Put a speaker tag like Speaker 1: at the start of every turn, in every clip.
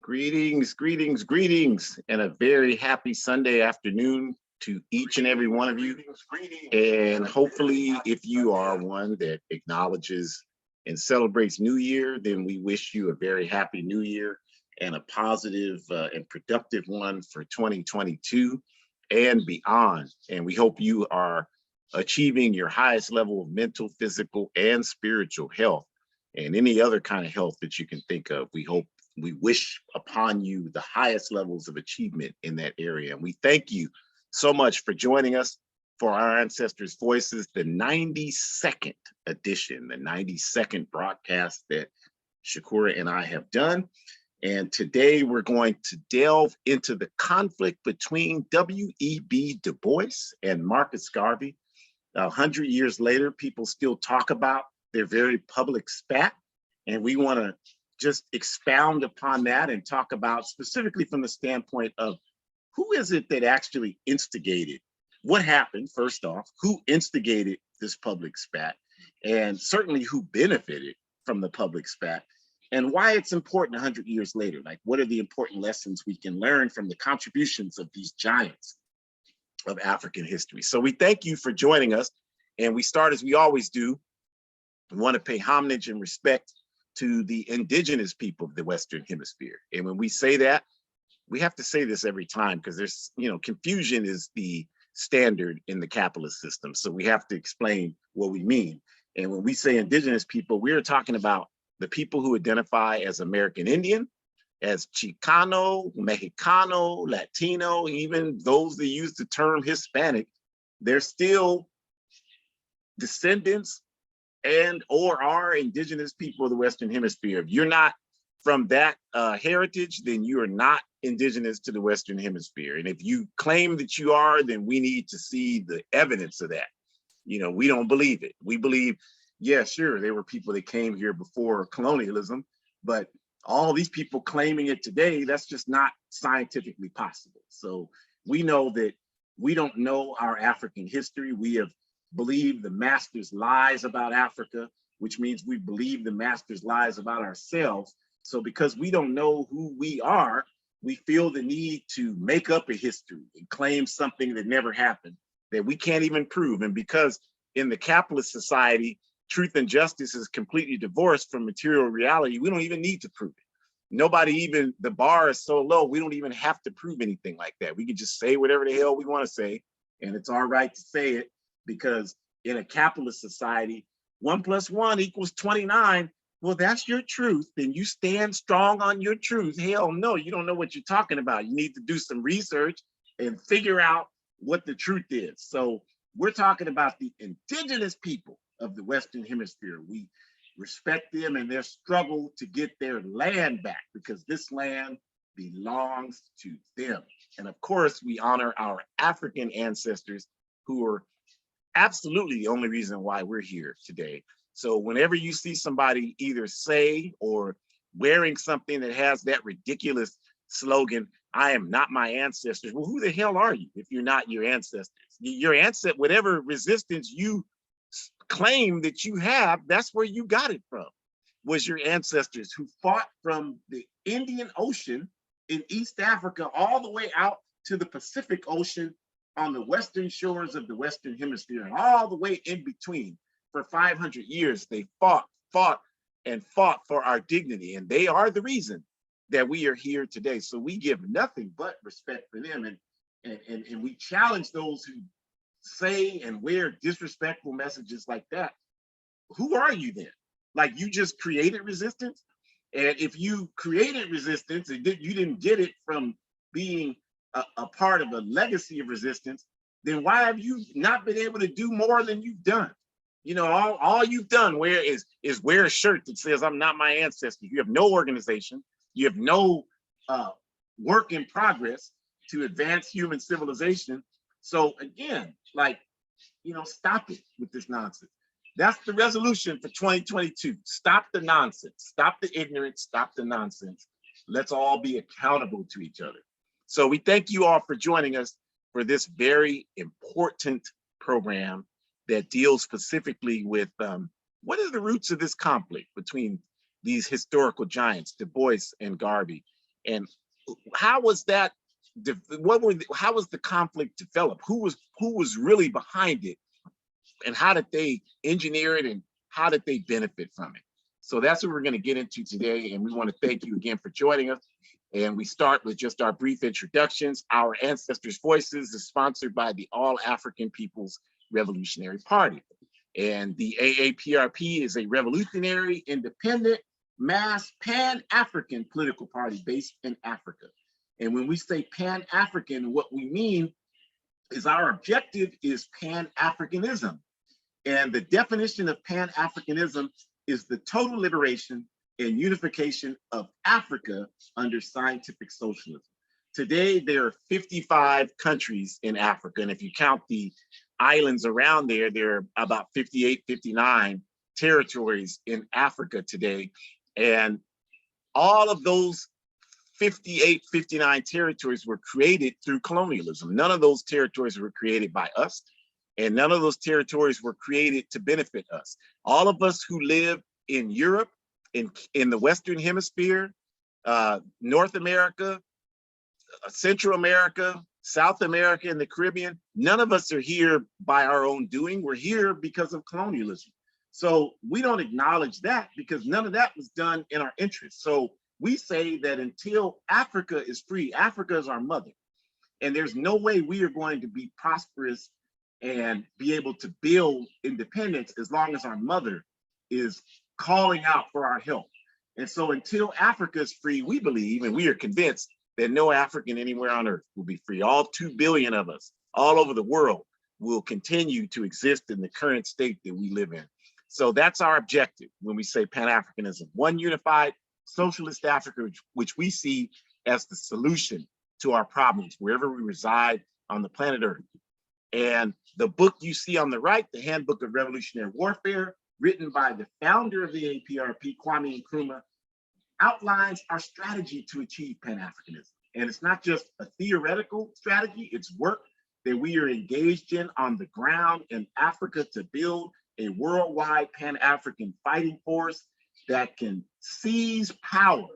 Speaker 1: Greetings, greetings, greetings, and a very happy Sunday afternoon to each and every one of you. And hopefully, if you are one that acknowledges and celebrates New Year, then we wish you a very happy New Year and a positive and productive one for 2022 and beyond. And we hope you are achieving your highest level of mental, physical, and spiritual health, and any other kind of health that you can think of. We wish upon you the highest levels of achievement in that area. And we thank you so much for joining us for our Ancestors' Voices, the 92nd edition, the 92nd broadcast that Shakura and I have done. And today we're going to delve into the conflict between W.E.B. DuBois and Marcus Garvey. 100 years later, people still talk about their very public spat. And we want to just expound upon that and talk about specifically from the standpoint of who is it that actually instigated? What happened, first off, who instigated this public spat, and certainly who benefited from the public spat, and why it's important 100 years later. Like, what are the important lessons we can learn from the contributions of these giants of African history? So we thank you for joining us, and we start as we always do. We want to pay homage and respect to the indigenous people of the Western Hemisphere. And when we say that, we have to say this every time because there's, confusion is the standard in the capitalist system. So we have to explain what we mean. And when we say indigenous people, we're talking about the people who identify as American Indian, as Chicano, Mexicano, Latino, even those that use the term Hispanic. They're still descendants and or are indigenous people of the Western Hemisphere. If you're not from that heritage, then you are not indigenous to the Western Hemisphere. And if you claim that you are, then we need to see the evidence of that. We don't believe it. We believe, yeah, sure, there were people that came here before colonialism, but all these people claiming it today, that's just not scientifically possible. So we know that we don't know our African history. We have believe the master's lies about Africa, which means we believe the master's lies about ourselves. So because we don't know who we are, we feel the need to make up a history and claim something that never happened, that we can't even prove. And because in the capitalist society, truth and justice is completely divorced from material reality, we don't even need to prove it. The bar is so low, we don't even have to prove anything like that. We can just say whatever the hell we want to say, and it's all right to say it. Because in a capitalist society, 1 + 1 = 29. Well, that's your truth. Then you stand strong on your truth. Hell no, you don't know what you're talking about. You need to do some research and figure out what the truth is. So we're talking about the indigenous people of the Western Hemisphere. We respect them and their struggle to get their land back, because this land belongs to them. And of course, we honor our African ancestors, who are absolutely the only reason why we're here today. So whenever you see somebody either say or wearing something that has that ridiculous slogan, "I am not my ancestors," well, who the hell are you if you're not your ancestors? Your ancestor, whatever resistance you claim that you have, that's where you got it from, was your ancestors who fought from the Indian Ocean in East Africa all the way out to the Pacific Ocean on the western shores of the Western Hemisphere, and all the way in between. For 500 years, they fought for our dignity, and they are the reason that we are here today. So we give nothing but respect for them, and we challenge those who say and wear disrespectful messages like that. Who are you then? Like, you just created resistance? And if you created resistance and you didn't get it from being a part of a legacy of resistance, then why have you not been able to do more than you've done? All you've done is wear a shirt that says, "I'm not my ancestor." You have no organization. You have no work in progress to advance human civilization. So again, stop it with this nonsense. That's the resolution for 2022. Stop the nonsense. Stop the ignorance. Stop the nonsense. Let's all be accountable to each other. So we thank you all for joining us for this very important program that deals specifically with what are the roots of this conflict between these historical giants, Du Bois and Garvey, And how was that? How was the conflict developed? Who was really behind it? And how did they engineer it, and how did they benefit from it? So that's what we're going to get into today. And we want to thank you again for joining us. And we start with just our brief introductions. Our Ancestors' Voices is sponsored by the All African People's Revolutionary Party. And the AAPRP is a revolutionary, independent, mass Pan-African political party based in Africa. And when we say Pan-African, what we mean is our objective is Pan-Africanism. And the definition of Pan-Africanism is the total liberation and unification of Africa under scientific socialism. Today, there are 55 countries in Africa. And if you count the islands around there, there are about 58, 59 territories in Africa today. And all of those 58, 59 territories were created through colonialism. None of those territories were created by us, and none of those territories were created to benefit us. All of us who live in Europe, in the Western Hemisphere, North America, Central America, South America, and the Caribbean, none of us are here by our own doing. We're here because of colonialism. So we don't acknowledge that because none of that was done in our interest. So we say that until Africa is free, Africa is our mother. And there's no way we are going to be prosperous and be able to build independence as long as our mother is calling out for our help. And so until Africa is free, we believe, and we are convinced, that no African anywhere on earth will be free. All 2 billion of us all over the world will continue to exist in the current state that we live in. So that's our objective when we say Pan-Africanism, one unified socialist Africa, which we see as the solution to our problems wherever we reside on the planet Earth. And the book you see on the right, the Handbook of Revolutionary Warfare, written by the founder of the APRP, Kwame Nkrumah, outlines our strategy to achieve Pan-Africanism. And it's not just a theoretical strategy, it's work that we are engaged in on the ground in Africa to build a worldwide Pan-African fighting force that can seize power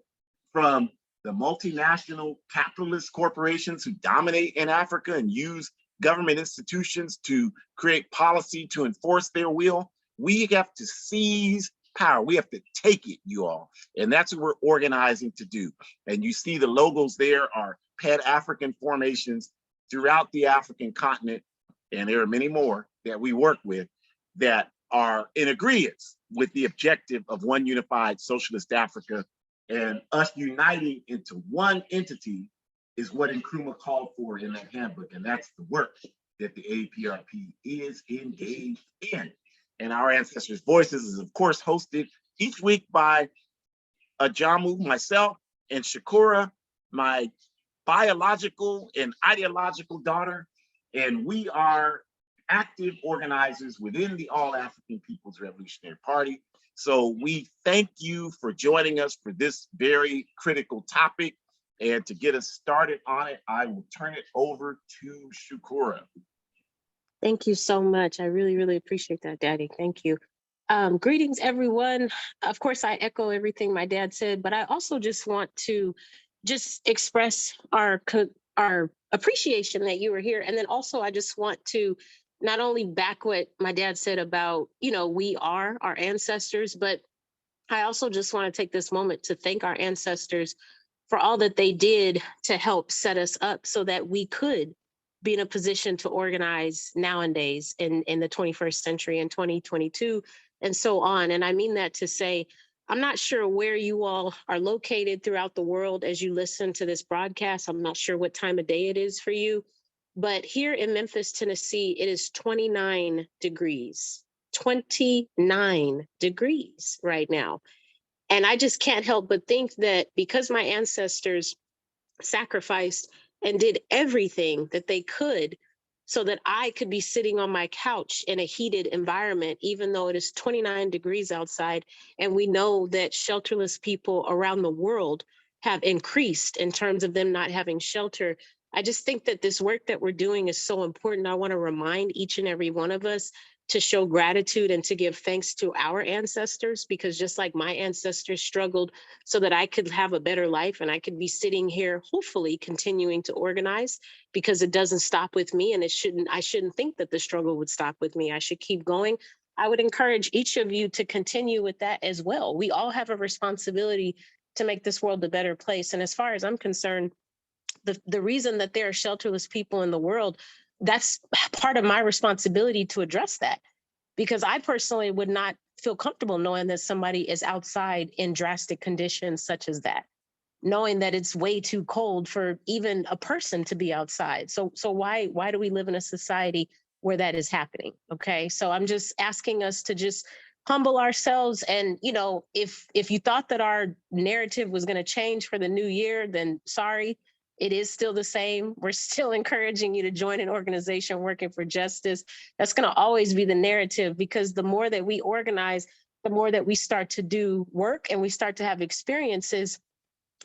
Speaker 1: from the multinational capitalist corporations who dominate in Africa and use government institutions to create policy to enforce their will. We have to seize power. We have to take it, you all. And that's what we're organizing to do. And you see the logos there are Pan-African formations throughout the African continent. And there are many more that we work with that are in agreement with the objective of one unified socialist Africa. And us uniting into one entity is what Nkrumah called for in that handbook. And that's the work that the APRP is engaged in. And our Ancestors' Voices is, of course, hosted each week by Ajamu, myself, and Shakura, my biological and ideological daughter. And we are active organizers within the All African People's Revolutionary Party. So we thank you for joining us for this very critical topic. And to get us started on it, I will turn it over to Shakura.
Speaker 2: Thank you so much. I really, really appreciate that, Daddy. Thank you. Greetings, everyone. Of course, I echo everything my dad said, but I also just want to express our appreciation that you were here. And then also, I just want to not only back what my dad said about, we are our ancestors, but I also just want to take this moment to thank our ancestors for all that they did to help set us up so that we could be in a position to organize nowadays in the 21st century and 2022 and so on. And I mean that to say, I'm not sure where you all are located throughout the world as you listen to this broadcast. I'm not sure what time of day it is for you, but here in Memphis, Tennessee, it is 29 degrees right now. And I just can't help but think that because my ancestors sacrificed and did everything that they could so that I could be sitting on my couch in a heated environment, even though it is 29 degrees outside. And we know that shelterless people around the world have increased in terms of them not having shelter. I just think that this work that we're doing is so important. I want to remind each and every one of us to show gratitude and to give thanks to our ancestors, because just like my ancestors struggled so that I could have a better life and I could be sitting here, hopefully continuing to organize, because it doesn't stop with me, and I shouldn't think that the struggle would stop with me. I should keep going. I would encourage each of you to continue with that as well. We all have a responsibility to make this world a better place. And as far as I'm concerned, the reason that there are shelterless people in the world, that's part of my responsibility to address that, because I personally would not feel comfortable knowing that somebody is outside in drastic conditions such as that, knowing that it's way too cold for even a person to be outside. So why do we live in a society where that is happening? Okay, so I'm just asking us to just humble ourselves. And if you thought that our narrative was going to change for the new year, then sorry, it is still the same. We're still encouraging you to join an organization working for justice. That's going to always be the narrative, because the more that we organize, the more that we start to do work and we start to have experiences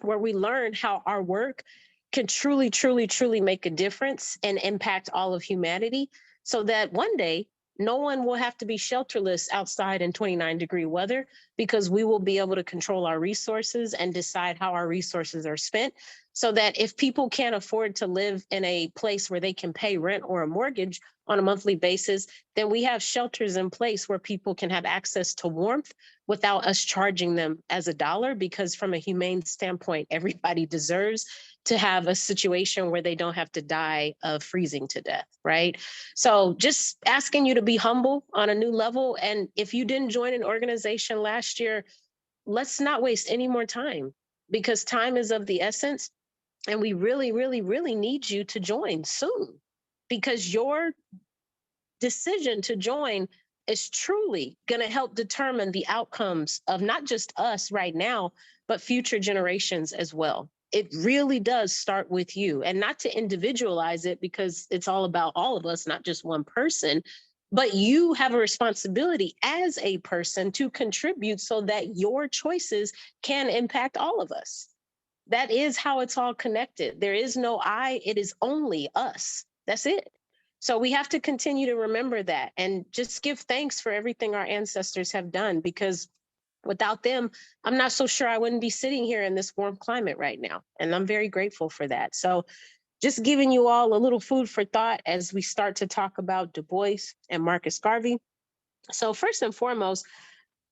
Speaker 2: where we learn how our work can truly, truly, truly make a difference and impact all of humanity, so that one day no one will have to be shelterless outside in 29-degree weather, because we will be able to control our resources and decide how our resources are spent, so that if people can't afford to live in a place where they can pay rent or a mortgage on a monthly basis, then we have shelters in place where people can have access to warmth without us charging them as a dollar, because from a humane standpoint, everybody deserves to have a situation where they don't have to die of freezing to death, right? So just asking you to be humble on a new level. And if you didn't join an organization last year, let's not waste any more time, because time is of the essence. And we really, really, really need you to join soon, because your decision to join is truly going to help determine the outcomes of not just us right now, but future generations as well. It really does start with you, and not to individualize it, because it's all about all of us, not just one person. But you have a responsibility as a person to contribute so that your choices can impact all of us. That is how it's all connected. There is no I, it is only us. That's it. So we have to continue to remember that and just give thanks for everything our ancestors have done, because without them, I'm not so sure I wouldn't be sitting here in this warm climate right now. And I'm very grateful for that. So just giving you all a little food for thought as we start to talk about Du Bois and Marcus Garvey. So first and foremost,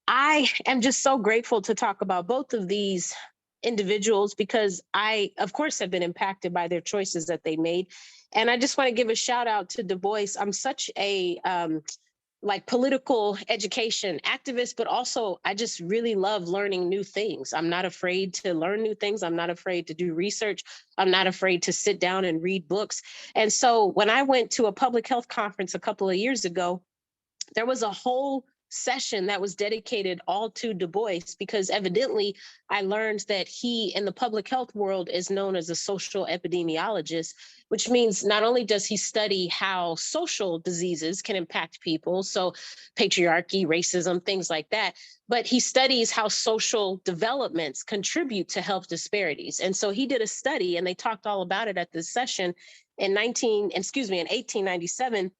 Speaker 2: I am just so grateful to talk about both of these individuals, because I, of course, have been impacted by their choices that they made. And I just want to give a shout out to Du Bois. I'm such a political education activist, but also I just really love learning new things. I'm not afraid to learn new things. I'm not afraid to do research. I'm not afraid to sit down and read books. And so when I went to a public health conference a couple of years ago, there was a whole session that was dedicated all to Du Bois, because evidently I learned that he in the public health world is known as a social epidemiologist, which means not only does he study how social diseases can impact people, so patriarchy, racism, things like that, but he studies how social developments contribute to health disparities. And so he did a study, and they talked all about it at this session in 1897,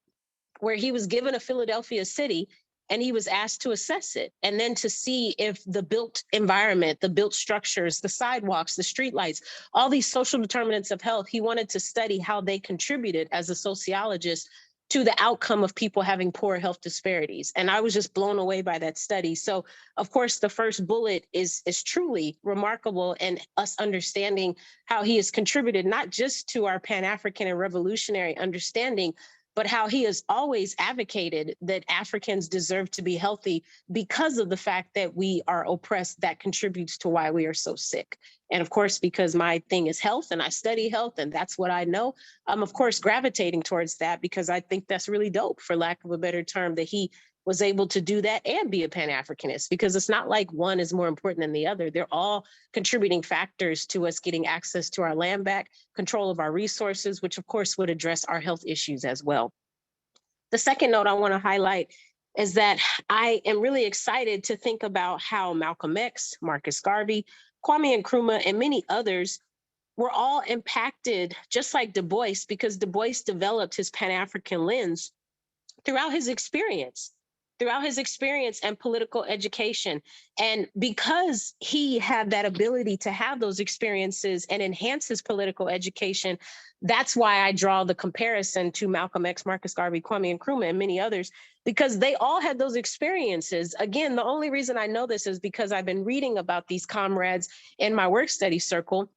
Speaker 2: where he was given a Philadelphia city and he was asked to assess it, and then to see if the built environment, the built structures, the sidewalks, the streetlights, all these social determinants of health, he wanted to study how they contributed as a sociologist to the outcome of people having poor health disparities. And I was just blown away by that study. So of course, the first bullet is truly remarkable, and us understanding how he has contributed not just to our Pan-African and revolutionary understanding, but how he has always advocated that Africans deserve to be healthy because of the fact that we are oppressed. That contributes to why we are so sick. And of course, because my thing is health and I study health and that's what I know, I'm of course gravitating towards that, because I think that's really dope, for lack of a better term, that he was able to do that and be a Pan-Africanist, because it's not like one is more important than the other. They're all contributing factors to us getting access to our land back, control of our resources, which of course would address our health issues as well. The second note I want to highlight is that I am really excited to think about how Malcolm X, Marcus Garvey, Kwame Nkrumah, and many others were all impacted, just like Du Bois, because Du Bois developed his Pan-African lens throughout his experience, and political education. And because he had that ability to have those experiences and enhance his political education, that's why I draw the comparison to Malcolm X, Marcus Garvey, Kwame Nkrumah, and many others, because they all had those experiences. Again, the only reason I know this is because I've been reading about these comrades in my work study circle.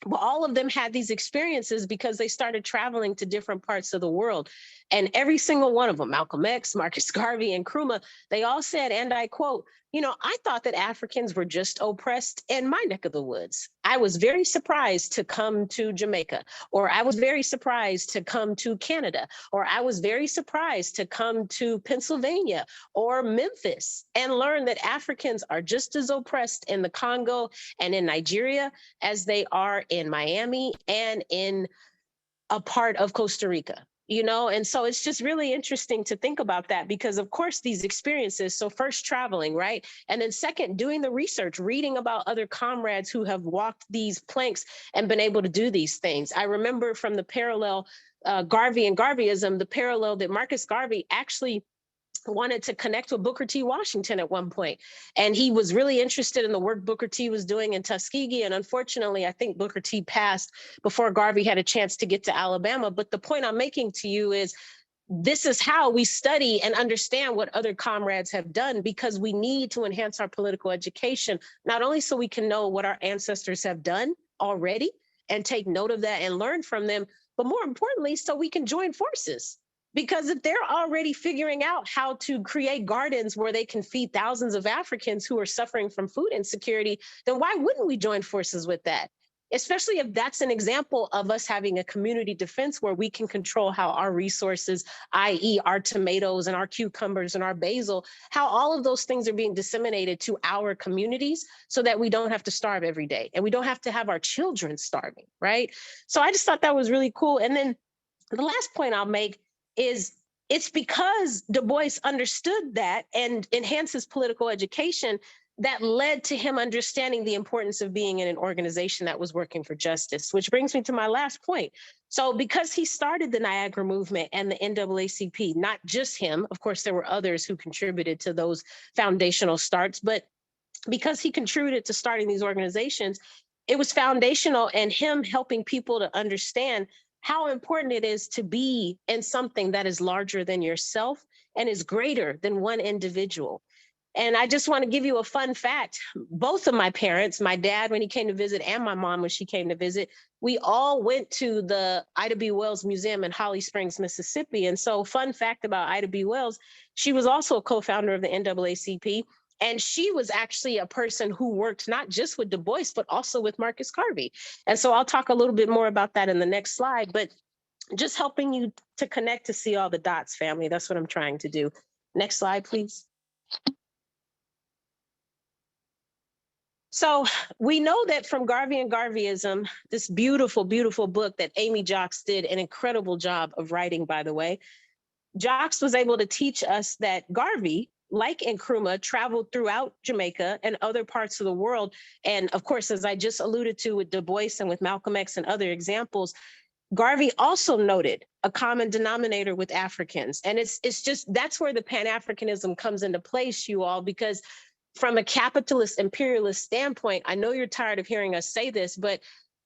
Speaker 2: Well, all of them had these experiences because they started traveling to different parts of the world. And every single one of them, Malcolm X, Marcus Garvey, and Nkrumah, they all said, and I quote, I thought that Africans were just oppressed in my neck of the woods. I was very surprised to come to Jamaica, or I was very surprised to come to Canada, or I was very surprised to come to Pennsylvania or Memphis and learn that Africans are just as oppressed in the Congo and in Nigeria as they are in Miami and in a part of Costa Rica. And so it's just really interesting to think about that, because of course these experiences, so first traveling, right? And then second, doing the research, reading about other comrades who have walked these planks and been able to do these things. I remember from the parallel, Garvey and Garveyism, the parallel that Marcus Garvey actually wanted to connect with Booker T. Washington at one point. And he was really interested in the work Booker T was doing in Tuskegee. And unfortunately, I think Booker T passed before Garvey had a chance to get to Alabama. But the point I'm making to you is this is how we study and understand what other comrades have done, because we need to enhance our political education, not only so we can know what our ancestors have done already and take note of that and learn from them, but more importantly, so we can join forces. Because if they're already figuring out how to create gardens where they can feed thousands of Africans who are suffering from food insecurity, then why wouldn't we join forces with that? Especially if that's an example of us having a community defense where we can control how our resources, i.e. our tomatoes and our cucumbers and our basil, how all of those things are being disseminated to our communities so that we don't have to starve every day and we don't have to have our children starving, right? So I just thought that was really cool. And then the last point I'll make is it's because DuBois understood that and enhanced his political education that led to him understanding the importance of being in an organization that was working for justice, which brings me to my last point. So because he started the Niagara movement and the NAACP, not just him, of course, there were others who contributed to those foundational starts, but because he contributed to starting these organizations, it was foundational in him helping people to understand how important it is to be in something that is larger than yourself and is greater than one individual. And I just want to give you a fun fact. Both of my parents, my dad when he came to visit and my mom when she came to visit, we all went to the Ida B. Wells Museum in Holly Springs, Mississippi. And so fun fact about Ida B. Wells, she was also a co-founder of the NAACP. And she was actually a person who worked not just with DuBois, but also with Marcus Garvey. And so I'll talk a little bit more about that in the next slide, but just helping you to connect to see all the dots, family. That's what I'm trying to do. Next slide, please. So we know that from Garvey and Garveyism, this beautiful, beautiful book that Amy Jocks did an incredible job of writing, by the way, Jocks was able to teach us that Garvey, like Nkrumah, traveled throughout Jamaica and other parts of the world. And of course, as I just alluded to with DuBois and with Malcolm X and other examples, Garvey also noted a common denominator with Africans. And it's just, that's where the Pan-Africanism comes into place, you all, because from a capitalist imperialist standpoint, I know you're tired of hearing us say this, but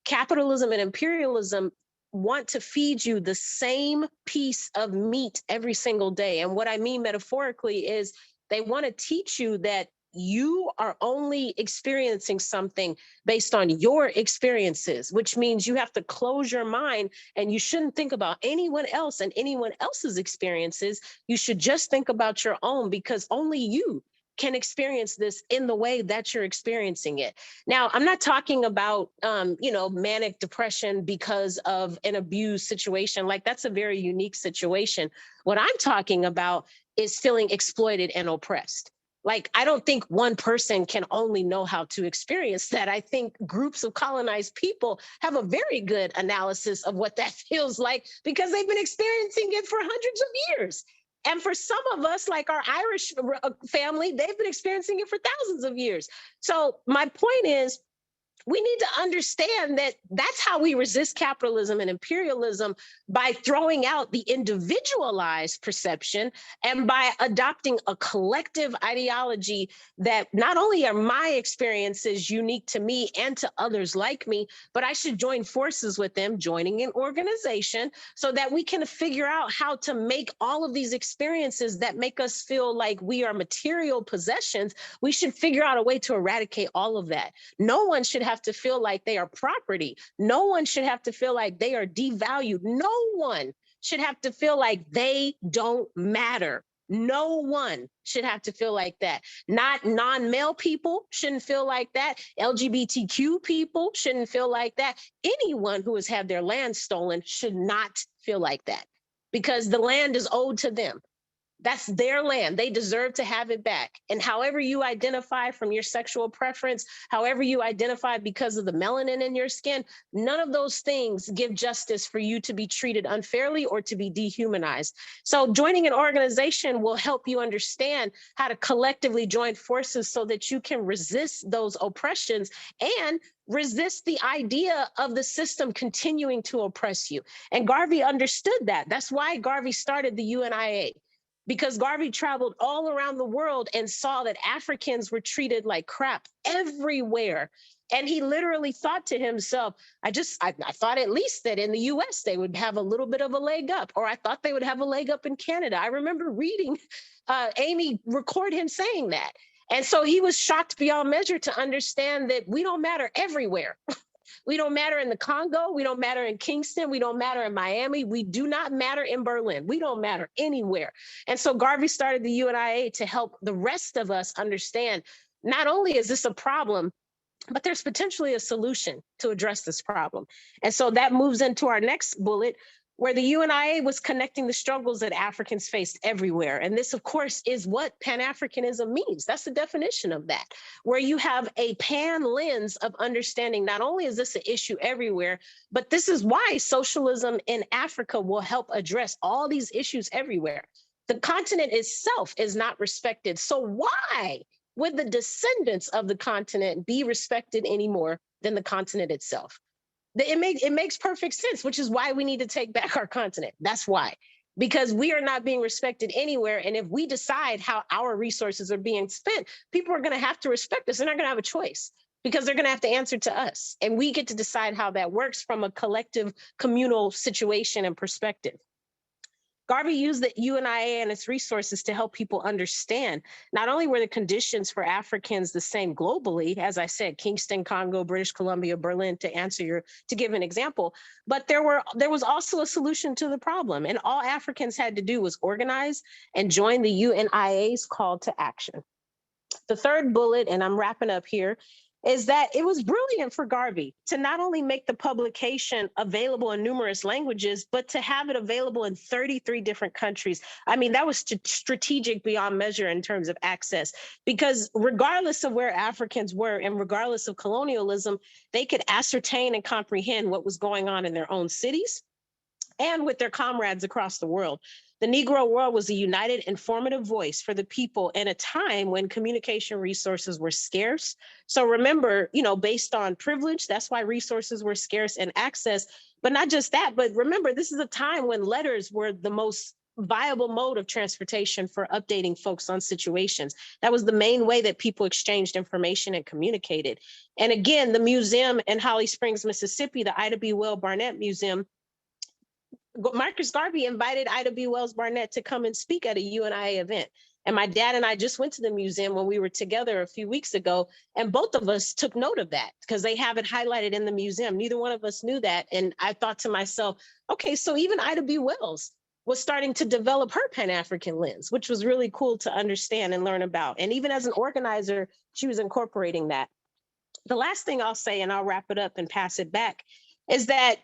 Speaker 2: capitalism and imperialism want to feed you the same piece of meat every single day. And what I mean metaphorically is they want to teach you that you are only experiencing something based on your experiences, which means you have to close your mind and you shouldn't think about anyone else and anyone else's experiences. You should just think about your own, because only you can experience this in the way that you're experiencing it. Now, I'm not talking about, manic depression because of an abused situation. Like, that's a very unique situation. What I'm talking about is feeling exploited and oppressed. Like, I don't think one person can only know how to experience that. I think groups of colonized people have a very good analysis of what that feels like because they've been experiencing it for hundreds of years. And for some of us, like our Irish family, they've been experiencing it for thousands of years. So my point is, we need to understand that that's how we resist capitalism and imperialism, by throwing out the individualized perception and by adopting a collective ideology that not only are my experiences unique to me and to others like me, but I should join forces with them, joining an organization, so that we can figure out how to make all of these experiences that make us feel like we are material possessions. We should figure out a way to eradicate all of that. No one should have to feel like they are property. No one should have to feel like they are devalued. No one should have to feel like they don't matter. No one should have to feel like that. Not non-male people shouldn't feel like that. LGBTQ people shouldn't feel like that. Anyone who has had their land stolen should not feel like that, because the land is owed to them. That's their land. They deserve to have it back. And however you identify from your sexual preference, however you identify because of the melanin in your skin, none of those things give justice for you to be treated unfairly or to be dehumanized. So joining an organization will help you understand how to collectively join forces so that you can resist those oppressions and resist the idea of the system continuing to oppress you. And Garvey understood that. That's why Garvey started the UNIA. Because Garvey traveled all around the world and saw that Africans were treated like crap everywhere. And he literally thought to himself, I thought at least that in the US they would have a little bit of a leg up, or I thought they would have a leg up in Canada. I remember reading Amy record him saying that. And so he was shocked beyond measure to understand that we don't matter everywhere. We don't matter in the Congo. We don't matter in Kingston. We don't matter in Miami. We do not matter in Berlin. We don't matter anywhere. And so Garvey started the UNIA to help the rest of us understand, not only is this a problem, but there's potentially a solution to address this problem. And so that moves into our next bullet, where the UNIA was connecting the struggles that Africans faced everywhere. And this, of course, is what Pan-Africanism means. That's the definition of that, where you have a pan lens of understanding, not only is this an issue everywhere, but this is why socialism in Africa will help address all these issues everywhere. The continent itself is not respected. So why would the descendants of the continent be respected any more than the continent itself? It makes perfect sense, which is why we need to take back our continent. That's why, because we are not being respected anywhere. And if we decide how our resources are being spent, people are going to have to respect us. They're not going to have a choice, because they're going to have to answer to us. And we get to decide how that works from a collective communal situation and perspective. Garvey used the UNIA and its resources to help people understand not only were the conditions for Africans the same globally, as I said, Kingston, Congo, British Columbia, Berlin, to give an example, but there was also a solution to the problem. And all Africans had to do was organize and join the UNIA's call to action. The third bullet, and I'm wrapping up here, is that it was brilliant for Garvey to not only make the publication available in numerous languages, but to have it available in 33 different countries. I mean, that was strategic beyond measure in terms of access, because regardless of where Africans were and regardless of colonialism, they could ascertain and comprehend what was going on in their own cities and with their comrades across the world. The Negro world was a united, informative voice for the people in a time when communication resources were scarce. So remember, based on privilege, that's why resources were scarce and access. But not just that, but remember, this is a time when letters were the most viable mode of transportation for updating folks on situations. That was the main way that people exchanged information and communicated. And again, the museum in Holly Springs, Mississippi, the Ida B. Wells Barnett Museum, Marcus Garvey invited Ida B. Wells Barnett to come and speak at a UNIA event. And my dad and I just went to the museum when we were together a few weeks ago, and both of us took note of that because they have it highlighted in the museum. Neither one of us knew that. And I thought to myself, okay, so even Ida B. Wells was starting to develop her Pan-African lens, which was really cool to understand and learn about. And even as an organizer, she was incorporating that. The last thing I'll say, and I'll wrap it up and pass it back, is that,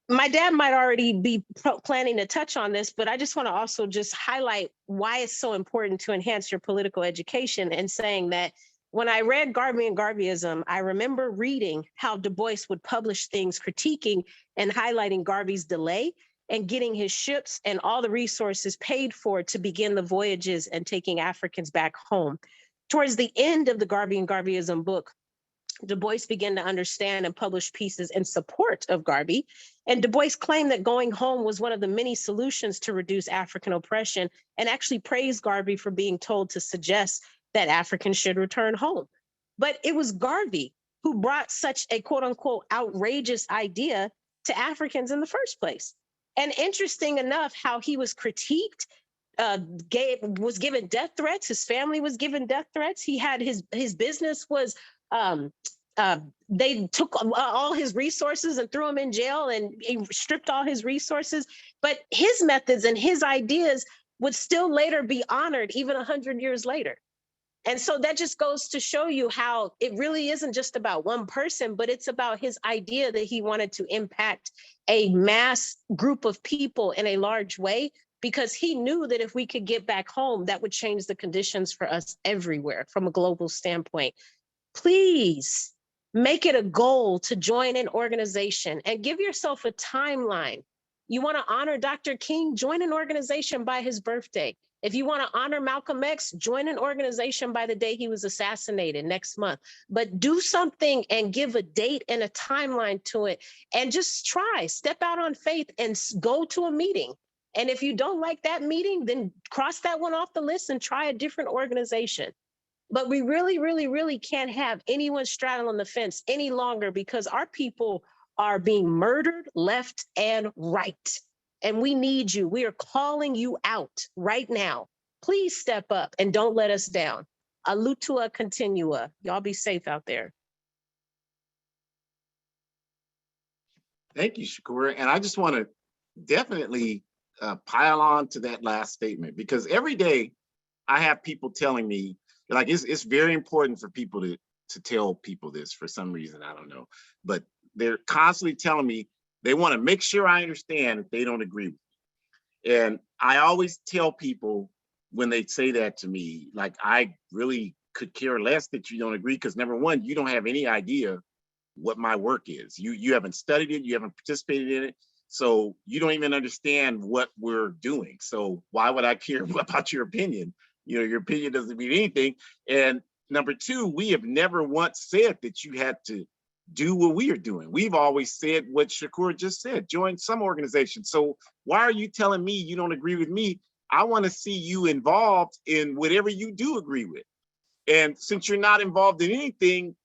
Speaker 2: my dad might already be planning to touch on this, but I just want to also just highlight why it's so important to enhance your political education, and saying that when I read Garvey and Garveyism, I remember reading how DuBois would publish things critiquing and highlighting Garvey's delay and getting his ships and all the resources paid for to begin the voyages and taking Africans back home. Towards the end of the Garvey and Garveyism book, Du Bois began to understand and publish pieces in support of Garvey. And Du Bois claimed that going home was one of the many solutions to reduce African oppression, and actually praised Garvey for being told to suggest that Africans should return home. But it was Garvey who brought such a quote unquote outrageous idea to Africans in the first place. And interesting enough, how he was critiqued, was given death threats. His family was given death threats. He had his business was um, they took all his resources and threw him in jail, and he stripped all his resources. But his methods and his ideas would still later be honored, even 100 years later. And so that just goes to show you how it really isn't just about one person, but it's about his idea that he wanted to impact a mass group of people in a large way, because he knew that if we could get back home, that would change the conditions for us everywhere from a global standpoint. Please make it a goal to join an organization and give yourself a timeline. You want to honor Dr. King? Join an organization by his birthday. If you want to honor Malcolm X, join an organization by the day he was assassinated next month. But do something and give a date and a timeline to it, and just try, step out on faith and go to a meeting. And if you don't like that meeting, then cross that one off the list and try a different organization. But we really, really, really can't have anyone straddling the fence any longer, because our people are being murdered left and right. And we need you. We are calling you out right now. Please step up and don't let us down. Alutua continua. Y'all be safe out there.
Speaker 1: Thank you, Shakur. And I just want to definitely pile on to that last statement, because every day I have people telling me, like, it's very important for people to tell people this for some reason, I don't know. But they're constantly telling me they want to make sure I understand if they don't agree with me. And I always tell people when they say that to me, like, I really could care less that you don't agree, because number one, you don't have any idea what my work is. You haven't studied it, you haven't participated in it, so you don't even understand what we're doing. So why would I care about your opinion? You know, your opinion doesn't mean anything. And number two, we have never once said that you had to do what we are doing. We've always said what Shakur just said: join some organization. So why are you telling me you don't agree with me? I want to see you involved in whatever you do agree with. And since you're not involved in anything,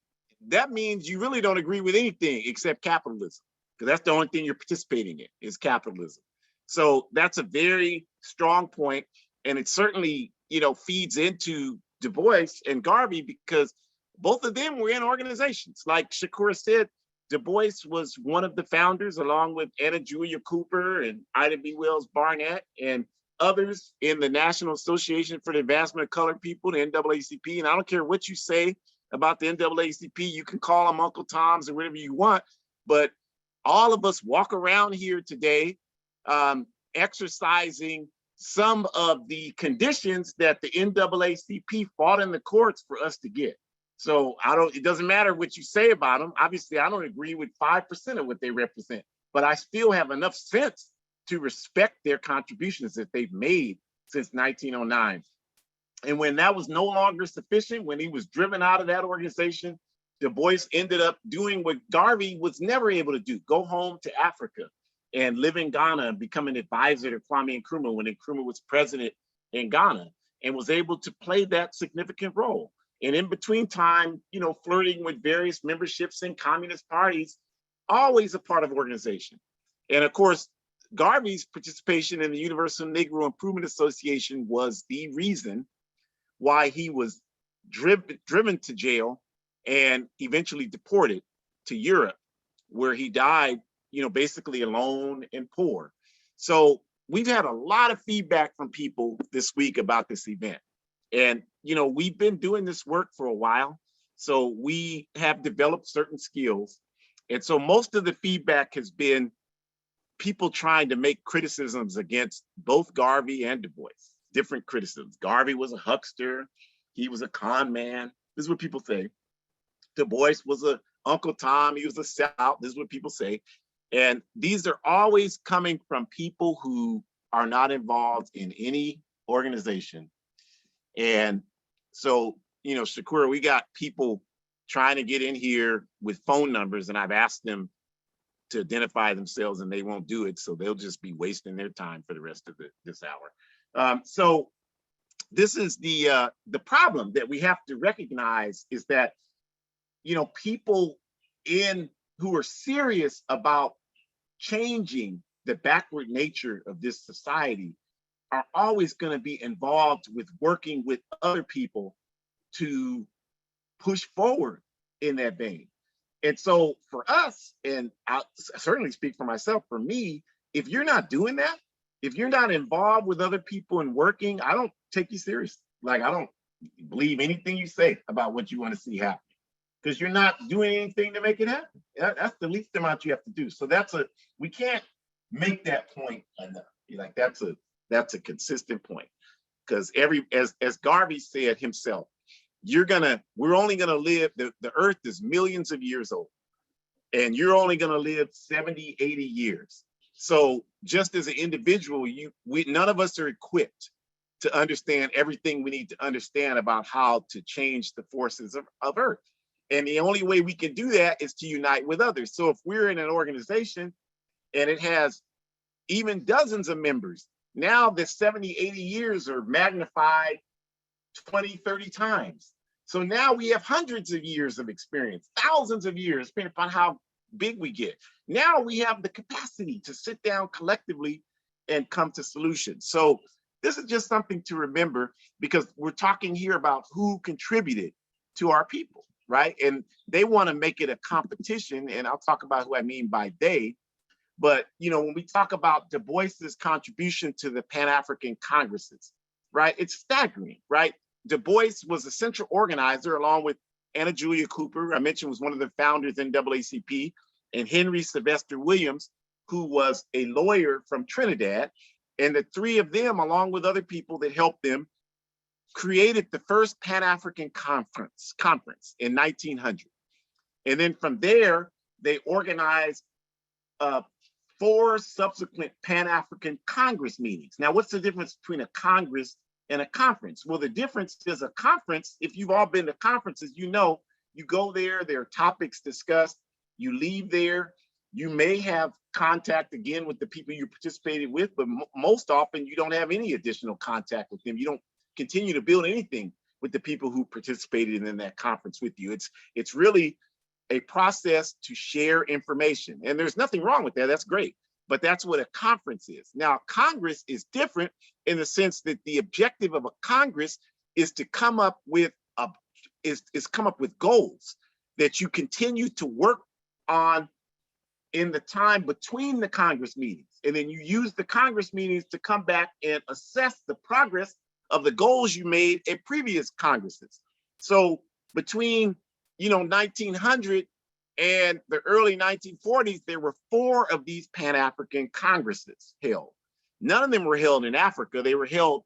Speaker 1: that means you really don't agree with anything except capitalism, because that's the only thing you're participating in is capitalism. So that's a very strong point, and it certainly, you know, feeds into Du Bois and Garvey, because both of them were in organizations. Like Shakur said, Du Bois was one of the founders, along with Anna Julia Cooper and Ida B. Wells Barnett and others, in the National Association for the Advancement of Colored People, the NAACP. And I don't care what you say about the NAACP, you can call them Uncle Toms or whatever you want, but all of us walk around here today exercising some of the conditions that the NAACP fought in the courts for us to get. So it doesn't matter what you say about them. Obviously, I don't agree with 5% of what they represent, but I still have enough sense to respect their contributions that they've made since 1909. And when that was no longer sufficient, when he was driven out of that organization, Du Bois ended up doing what Garvey was never able to do: go home to Africa and live in Ghana and become an advisor to Kwame Nkrumah when Nkrumah was president in Ghana, and was able to play that significant role. And in between time, you know, flirting with various memberships in communist parties, always a part of organization. And of course, Garvey's participation in the Universal Negro Improvement Association was the reason why he was driven to jail and eventually deported to Europe, where he died, you know, basically alone and poor. So we've had a lot of feedback from people this week about this event. And, you know, we've been doing this work for a while, so we have developed certain skills. And so most of the feedback has been people trying to make criticisms against both Garvey and Du Bois. Different criticisms. Garvey was a huckster. He was a con man. This is what people say. Du Bois was a Uncle Tom. He was a sellout. This is what people say. And these are always coming from people who are not involved in any organization. And so, you know, Shakur, we got people trying to get in here with phone numbers, and I've asked them to identify themselves and they won't do it. So they'll just be wasting their time for the rest of this hour. So this is the problem that we have to recognize, is that, you know, people who are serious about changing the backward nature of this society are always going to be involved with working with other people to push forward in that vein. And so for us, and I'll certainly speak for myself, for me, if you're not doing that, if you're not involved with other people and working, I don't take you seriously. Like, I don't believe anything you say about what you want to see happen, because you're not doing anything to make it happen. That's the least amount you have to do. So we can't make that point enough. Like, that's a consistent point, because as Garvey said himself, we're only gonna live, the earth is millions of years old, and you're only gonna live 70, 80 years. So just as an individual, none of us are equipped to understand everything we need to understand about how to change the forces of earth. And the only way we can do that is to unite with others. So if we're in an organization and it has even dozens of members, now the 70, 80 years are magnified 20, 30 times. So now we have hundreds of years of experience, thousands of years, depending upon how big we get. Now we have the capacity to sit down collectively and come to solutions. So this is just something to remember, because we're talking here about who contributed to our people, right? And they want to make it a competition, and I'll talk about who I mean by they. But, you know, when we talk about Du Bois's contribution to the Pan-African Congresses, right, it's staggering, right? Du Bois was a central organizer, along with Anna Julia Cooper, I mentioned, was one of the founders in NAACP, and Henry Sylvester Williams, who was a lawyer from Trinidad. And the three of them, along with other people that helped them, created the first Pan-African conference in 1900. And then from there, they organized 4 subsequent Pan-African Congress meetings. Now, what's the difference between a Congress and a conference? Well, the difference is, a conference, if you've all been to conferences, you know, you go there, there are topics discussed, you leave there, you may have contact again with the people you participated with, but most often you don't have any additional contact with them. You don't continue to build anything with the people who participated in that conference with you. It's really a process to share information. And there's nothing wrong with that, that's great. But that's what a conference is. Now, Congress is different in the sense that the objective of a Congress is to come up with goals that you continue to work on in the time between the Congress meetings. And then you use the Congress meetings to come back and assess the progress of the goals you made at previous Congresses. So between, you know, 1900 and the early 1940s, there were 4 of these Pan-African Congresses held. None of them were held in Africa. They were held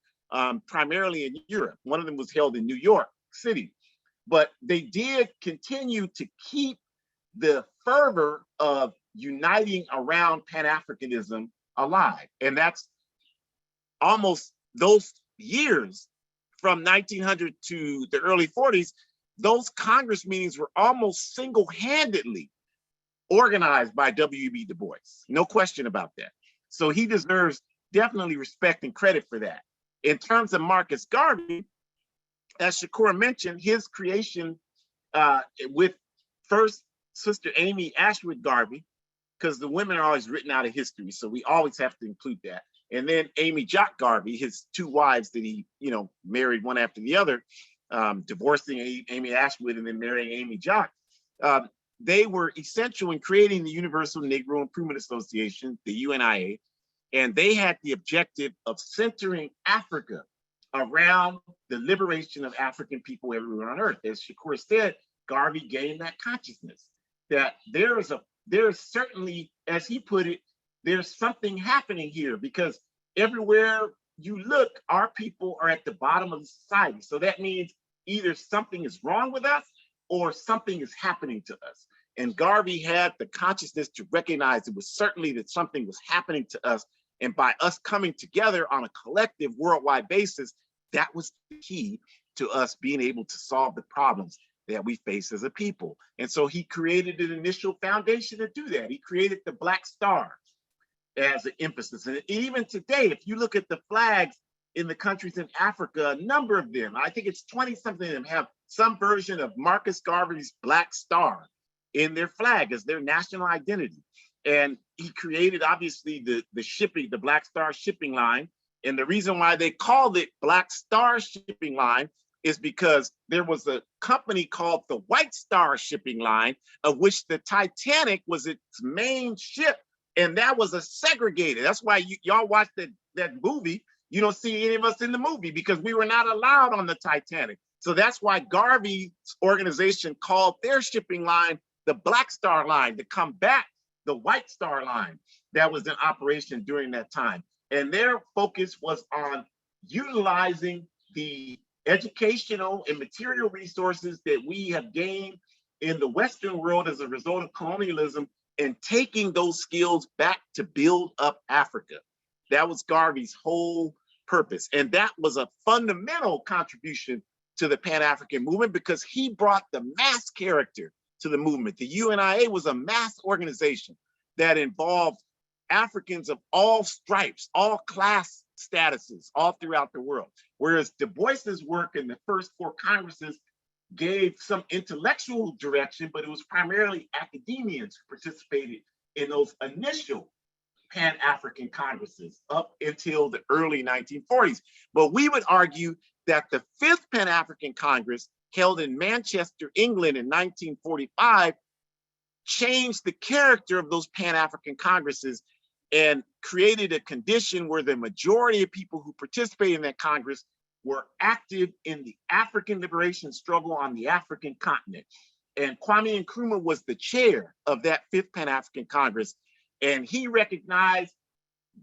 Speaker 1: primarily in Europe. One of them was held in New York City. But they did continue to keep the fervor of uniting around Pan-Africanism alive. And that's almost those years from 1900 to the early 40s, those Congress meetings were almost single-handedly organized by W.E.B. Du Bois. No question about that. So he deserves definitely respect and credit for that. In terms of Marcus Garvey, as Shakur mentioned, his creation with first Sister Amy Ashwood Garvey, because the women are always written out of history, so we always have to include that. And then Amy Jock Garvey, his 2 wives that he, you know, married one after the other, divorcing Amy Ashwood and then marrying Amy Jock. They were essential in creating the Universal Negro Improvement Association, the UNIA, and they had the objective of centering Africa around the liberation of African people everywhere on earth. As Shakur said, Garvey gained that consciousness that there's certainly, as he put it, there's something happening here, because everywhere you look, our people are at the bottom of the society. So that means either something is wrong with us or something is happening to us. And Garvey had the consciousness to recognize it was certainly that something was happening to us. And by us coming together on a collective worldwide basis, that was the key to us being able to solve the problems that we face as a people. And so he created an initial foundation to do that. He created the Black Star as an emphasis. And even today, if you look at the flags in the countries in Africa, a number of them, I think it's 20 something of them, have some version of Marcus Garvey's Black Star in their flag as their national identity. And he created, obviously, the shipping, the Black Star shipping line. And the reason why they called it Black Star Shipping Line is because there was a company called the White Star Shipping Line, of which the Titanic was its main ship. And that was a segregated. That's why y'all watch that movie. You don't see any of us in the movie because we were not allowed on the Titanic. So that's why Garvey's organization called their shipping line the Black Star Line, to combat the White Star Line that was in operation during that time. And their focus was on utilizing the educational and material resources that we have gained in the Western world as a result of colonialism and taking those skills back to build up Africa. That was Garvey's whole purpose. And that was a fundamental contribution to the Pan-African movement because he brought the mass character to the movement. The UNIA was a mass organization that involved Africans of all stripes, all class statuses, all throughout the world. Whereas Du Bois's work in the first 4 Congresses gave some intellectual direction, but it was primarily academians who participated in those initial Pan-African Congresses up until the early 1940s. But we would argue that the 5th Pan-African Congress, held in Manchester, England in 1945, changed the character of those Pan-African Congresses and created a condition where the majority of people who participated in that Congress were active in the African liberation struggle on the African continent. And Kwame Nkrumah was the chair of that 5th Pan-African Congress. And he recognized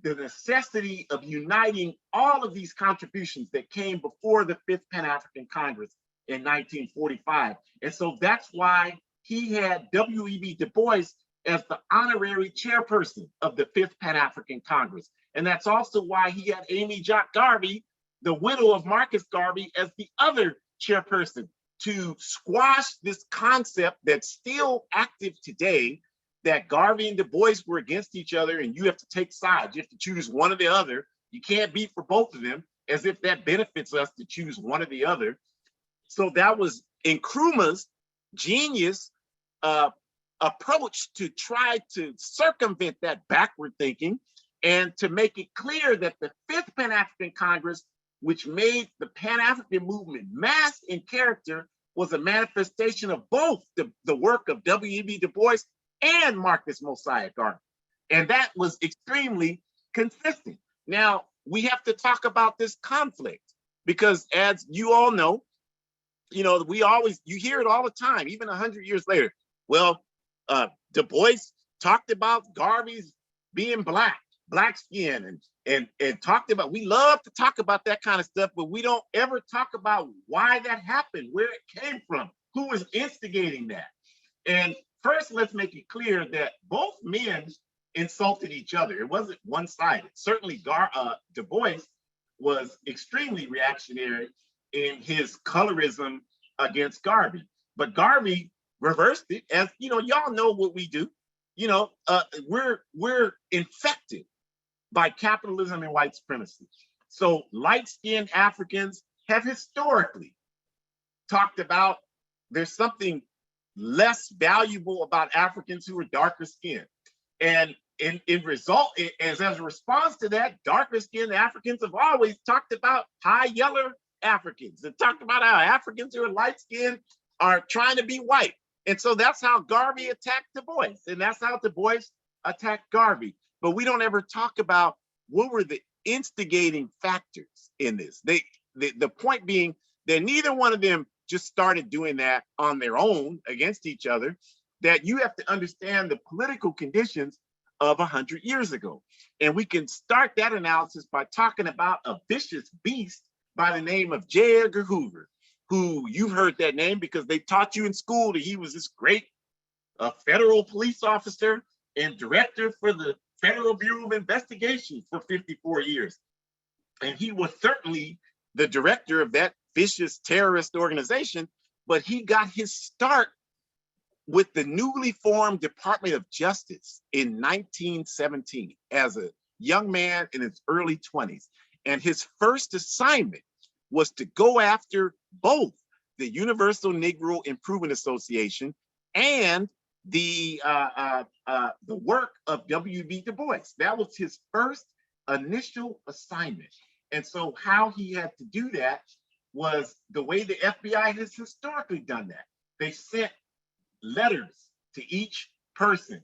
Speaker 1: the necessity of uniting all of these contributions that came before the 5th Pan-African Congress in 1945. And so that's why he had W.E.B. Du Bois as the honorary chairperson of the 5th Pan-African Congress. And that's also why he had Amy Jock Garvey, the widow of Marcus Garvey, as the other chairperson, to squash this concept that's still active today, that Garvey and Du Bois were against each other and you have to take sides. You have to choose one or the other. You can't be for both of them, as if that benefits us to choose one or the other. So that was Nkrumah's genius approach to try to circumvent that backward thinking and to make it clear that the 5th Pan-African Congress, which made the Pan-African movement mass in character, was a manifestation of both the work of W.E.B. Du Bois and Marcus Mosiah Garvey. And that was extremely consistent. Now, we have to talk about this conflict because, as you all know, you hear it all the time, even 100 years later. Well, Du Bois talked about Garvey's being black skin, and talked about, we love to talk about that kind of stuff, but we don't ever talk about why that happened, where it came from, who was instigating that. And first, let's make it clear that both men insulted each other. It wasn't one-sided. Certainly, Du Bois was extremely reactionary in his colorism against Garvey, but Garvey reversed it. As y'all know what we do. We're infected by capitalism and white supremacy. So light-skinned Africans have historically talked about there's something less valuable about Africans who are darker skinned. And as a response to that, darker skinned Africans have always talked about high yellow Africans and talked about how Africans who are light skinned are trying to be white. And so that's how Garvey attacked Du Bois, and that's how Du Bois attacked Garvey. But we don't ever talk about what were the instigating factors in this. The point being that neither one of them just started doing that on their own against each other, that you have to understand the political conditions of 100 years ago. And we can start that analysis by talking about a vicious beast by the name of J. Edgar Hoover, who you've heard that name because they taught you in school that he was this great federal police officer and director for the Federal Bureau of Investigation for 54 years. And he was certainly the director of that vicious terrorist organization, but he got his start with the newly formed Department of Justice in 1917 as a young man in his early 20s. And his first assignment was to go after both the Universal Negro Improvement Association and the work of W.E.B. Du Bois. That was his first initial assignment. And so how he had to do that was the way the FBI has historically done that. They sent letters to each person,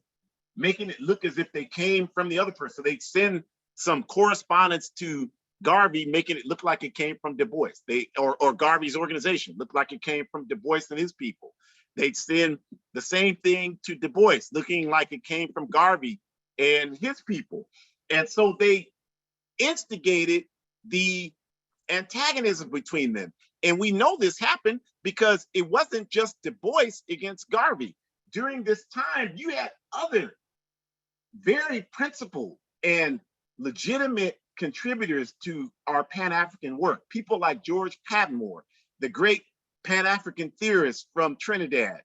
Speaker 1: making it look as if they came from the other person. They'd send some correspondence to Garvey, making it look like it came from Du Bois. Or Garvey's organization looked like it came from Du Bois and his people. They'd send the same thing to Du Bois, looking like it came from Garvey and his people. And so they instigated the antagonism between them. And we know this happened because it wasn't just Du Bois against Garvey. During this time, you had other very principled and legitimate contributors to our Pan-African work. People like George Padmore, the great Pan-African theorist from Trinidad,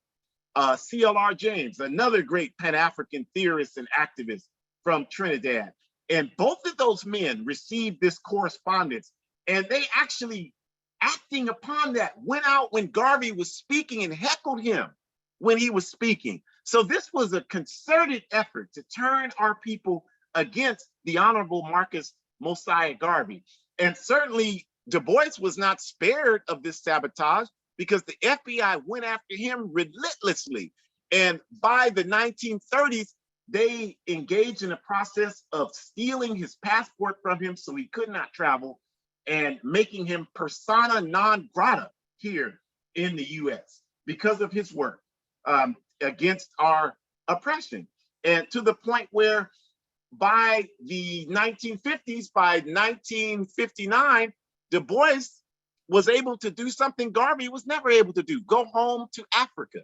Speaker 1: C.L.R. James, another great Pan-African theorist and activist from Trinidad. And both of those men received this correspondence, and they actually, acting upon that, went out when Garvey was speaking and heckled him when he was speaking. So this was a concerted effort to turn our people against the Honorable Marcus Mosiah Garvey. And certainly Du Bois was not spared of this sabotage because the FBI went after him relentlessly. And by the 1930s, they engaged in a process of stealing his passport from him so he could not travel and making him persona non grata here in the US because of his work against our oppression. And to the point where by the 1950s, by 1959, Du Bois was able to do something Garvey was never able to do, go home to Africa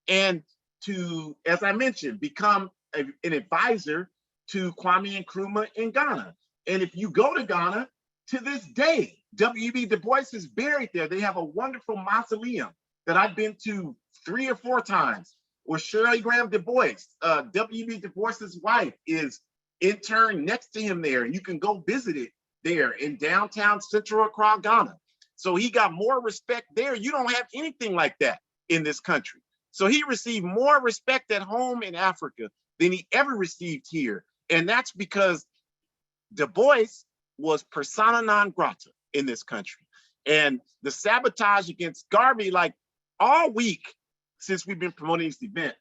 Speaker 1: and to, as I mentioned, become an advisor to Kwame Nkrumah in Ghana. And if you go to Ghana, to this day, W.E.B. Du Bois is buried there. They have a wonderful mausoleum that I've been to 3 or 4 times, where Shirley Graham Du Bois, W.E.B. Du Bois's wife, is interned next to him there. And you can go visit it there in downtown Central Accra, Ghana. So he got more respect there. You don't have anything like that in this country. So he received more respect at home in Africa than he ever received here. And that's because Du Bois was persona non grata in this country. And the sabotage against Garvey, like all week since we've been promoting this event,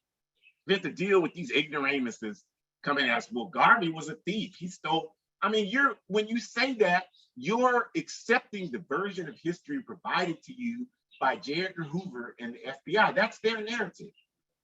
Speaker 1: we have to deal with these ignoramuses coming at us. Well, Garvey was a thief. He stole. I mean, when you say that, you're accepting the version of history provided to you by J. Edgar Hoover and the FBI. That's their narrative.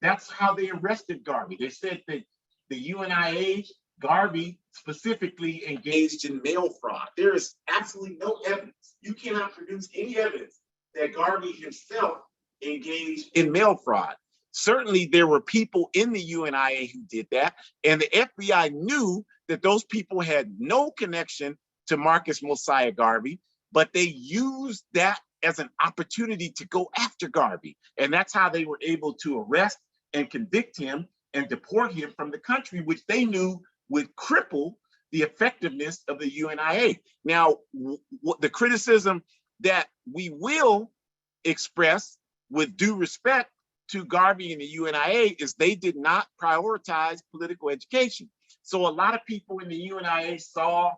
Speaker 1: That's how they arrested Garvey. They said that the UNIA, Garvey specifically engaged in mail fraud. There is absolutely no evidence. You cannot produce any evidence that Garvey himself engaged in mail fraud. Certainly, there were people in the UNIA who did that, and the FBI knew that those people had no connection to Marcus Mosiah Garvey, but they used that as an opportunity to go after Garvey. And that's how they were able to arrest and convict him and deport him from the country, which they knew would cripple the effectiveness of the UNIA. Now, the criticism that we will express with due respect to Garvey and the UNIA is they did not prioritize political education. So a lot of people in the UNIA saw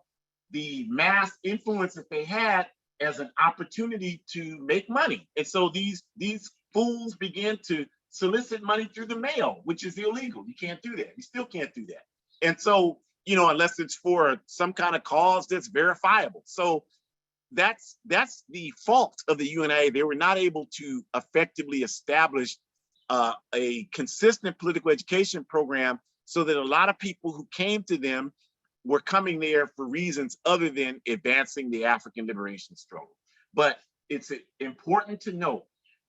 Speaker 1: the mass influence that they had as an opportunity to make money. And so these fools began to solicit money through the mail, which is illegal. You can't do that. You still can't do that. And so, you know, unless it's for some kind of cause that's verifiable. So that's the fault of the UNIA. They were not able to effectively establish a consistent political education program so that a lot of people who came to them were coming there for reasons other than advancing the African liberation struggle. But it's important to note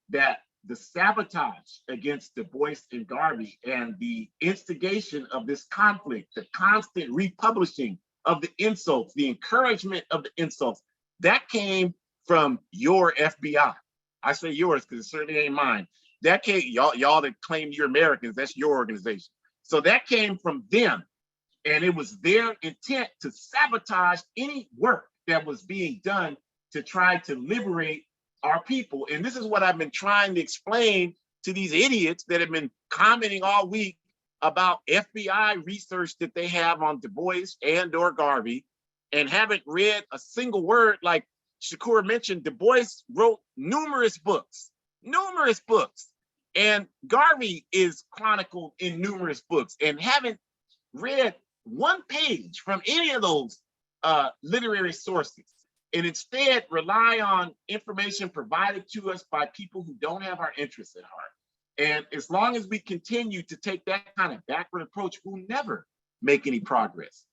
Speaker 1: that the sabotage against Du Bois and Garvey and the instigation of this conflict, the constant republishing of the insults, the encouragement of the insults, that came from your FBI. I say yours because it certainly ain't mine. That came, y'all that claim you're Americans, that's your organization. So that came from them. And it was their intent to sabotage any work that was being done to try to liberate our people. And this is what I've been trying to explain to these idiots that have been commenting all week about FBI research that they have on DuBois and or Garvey, and haven't read a single word. Like Shakur mentioned, DuBois wrote numerous books, and Garvey is chronicled in numerous books, and haven't read one page from any of those literary sources, and instead rely on information provided to us by people who don't have our interests at heart. And as long as we continue to take that kind of backward approach, we'll never make any progress.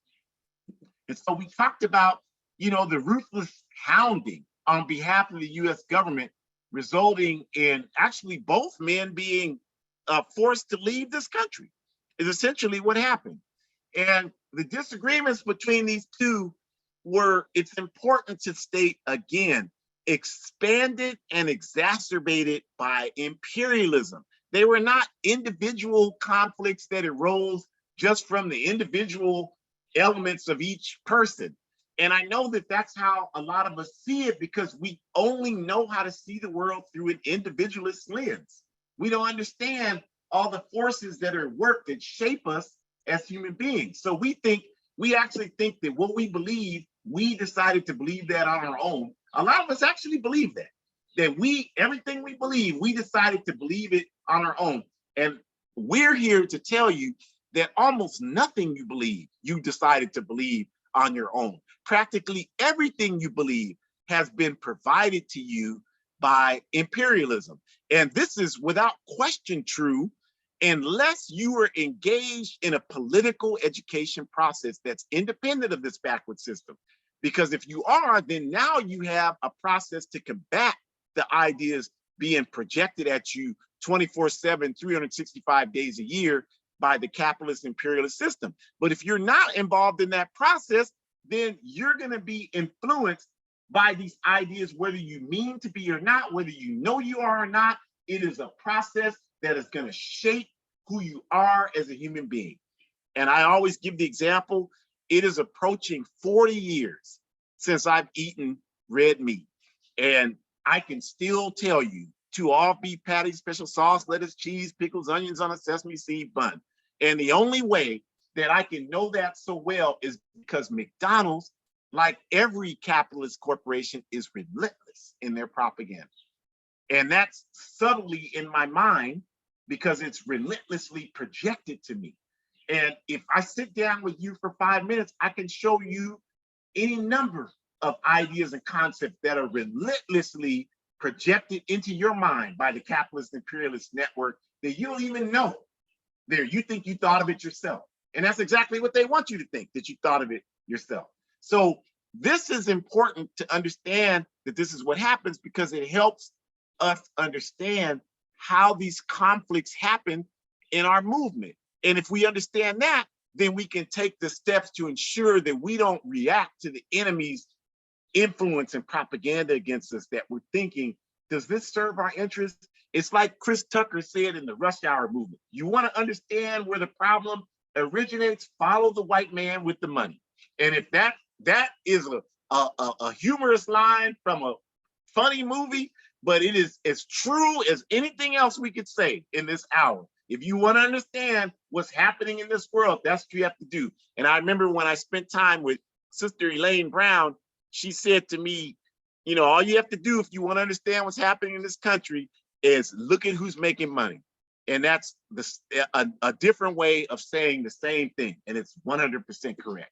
Speaker 1: And so we talked about, the ruthless hounding on behalf of the US government, resulting in actually both men being forced to leave this country, is essentially what happened. And the disagreements between these two were, it's important to state again, expanded and exacerbated by imperialism. They were not individual conflicts that arose just from the individual elements of each person. And I know that that's how a lot of us see it, because we only know how to see the world through an individualist lens. We don't understand all the forces that are at work that shape us as human beings. So we actually think that what we believe, we decided to believe that on our own. A lot of us actually believe that everything we believe, we decided to believe it on our own. And we're here to tell you that almost nothing you believe, you decided to believe on your own. Practically everything you believe has been provided to you by imperialism. And this is without question true, unless you are engaged in a political education process that's independent of this backward system. Because if you are, then now you have a process to combat the ideas being projected at you 24/7, 365 days a year by the capitalist imperialist system. But if you're not involved in that process, then you're going to be influenced by these ideas, whether you mean to be or not, whether you know you are or not. It is a process that is going to shape who you are as a human being. And I always give the example, it is approaching 40 years since I've eaten red meat. And I can still tell you 2 all beef patties, special sauce, lettuce, cheese, pickles, onions on a sesame seed bun. And the only way that I can know that so well is because McDonald's, like every capitalist corporation, is relentless in their propaganda. And that's subtly in my mind because it's relentlessly projected to me. And if I sit down with you for 5 minutes, I can show you any number of ideas and concepts that are relentlessly projected into your mind by the capitalist imperialist network that you don't even know. You think you thought of it yourself. And that's exactly what they want you to think, that you thought of it yourself. So this is important to understand that this is what happens, because it helps us understand how these conflicts happen in our movement. And if we understand that, then we can take the steps to ensure that we don't react to the enemy's influence and propaganda against us, that we're thinking, does this serve our interests? It's like Chris Tucker said in the Rush Hour movement. You want to understand where the problem originates, follow the white man with the money. And if that is a humorous line from a funny movie, but it is as true as anything else we could say in this hour. If you want to understand what's happening in this world, that's what you have to do. And I remember when I spent time with Sister Elaine Brown, she said to me, all you have to do if you want to understand what's happening in this country is look at who's making money. And that's a different way of saying the same thing. And it's 100% correct.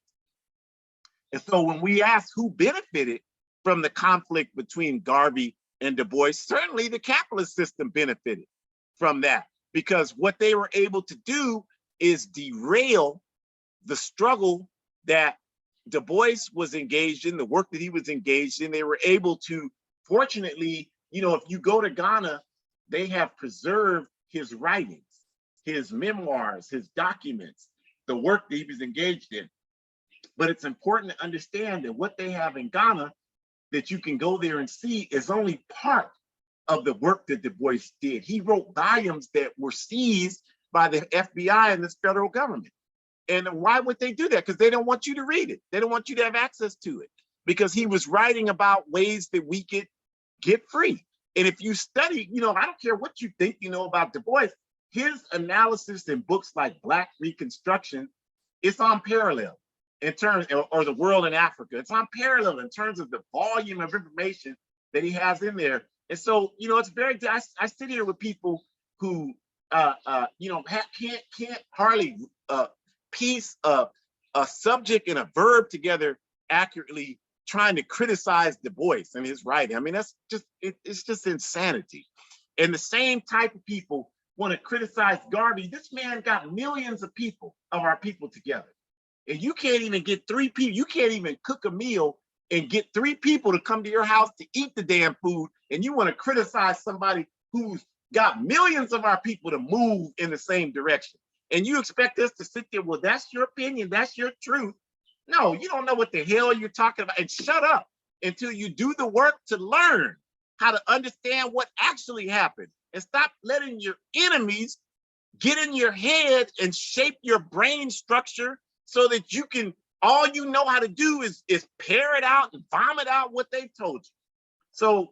Speaker 1: And so when we ask who benefited from the conflict between Garvey and DuBois, certainly the capitalist system benefited from that, because what they were able to do is derail the struggle that DuBois was engaged in, the work that he was engaged in. They were able to, fortunately, if you go to Ghana, they have preserved his writings, his memoirs, his documents, the work that he was engaged in. But it's important to understand that what they have in Ghana that you can go there and see is only part of the work that Du Bois did. He wrote volumes that were seized by the FBI and this federal government. And why would they do that? Because they don't want you to read it. They don't want you to have access to it, because he was writing about ways that we could get free. And if you study, you know, I don't care what you think you know about Du Bois, his analysis in books like Black Reconstruction, it's on parallel in terms, or The World in Africa, it's on parallel in terms of the volume of information that he has in there. And so, you know, it's very, I sit here with people who, you know, can't hardly piece a subject and a verb together accurately, trying to criticize Du Bois and his writing. I mean, that's just, it's just insanity. And the same type of people want to criticize Garvey. This man got millions of people, of our people, together. And you can't even get 3 people, you can't even cook a meal and get 3 people to come to your house to eat the damn food, and you want to criticize somebody who's got millions of our people to move in the same direction. And you expect us to sit there, well, that's your opinion, that's your truth. No, you don't know what the hell you're talking about. And shut up until you do the work to learn how to understand what actually happened. And stop letting your enemies get in your head and shape your brain structure so that you can, all you know how to do is parrot out and vomit out what they told you. So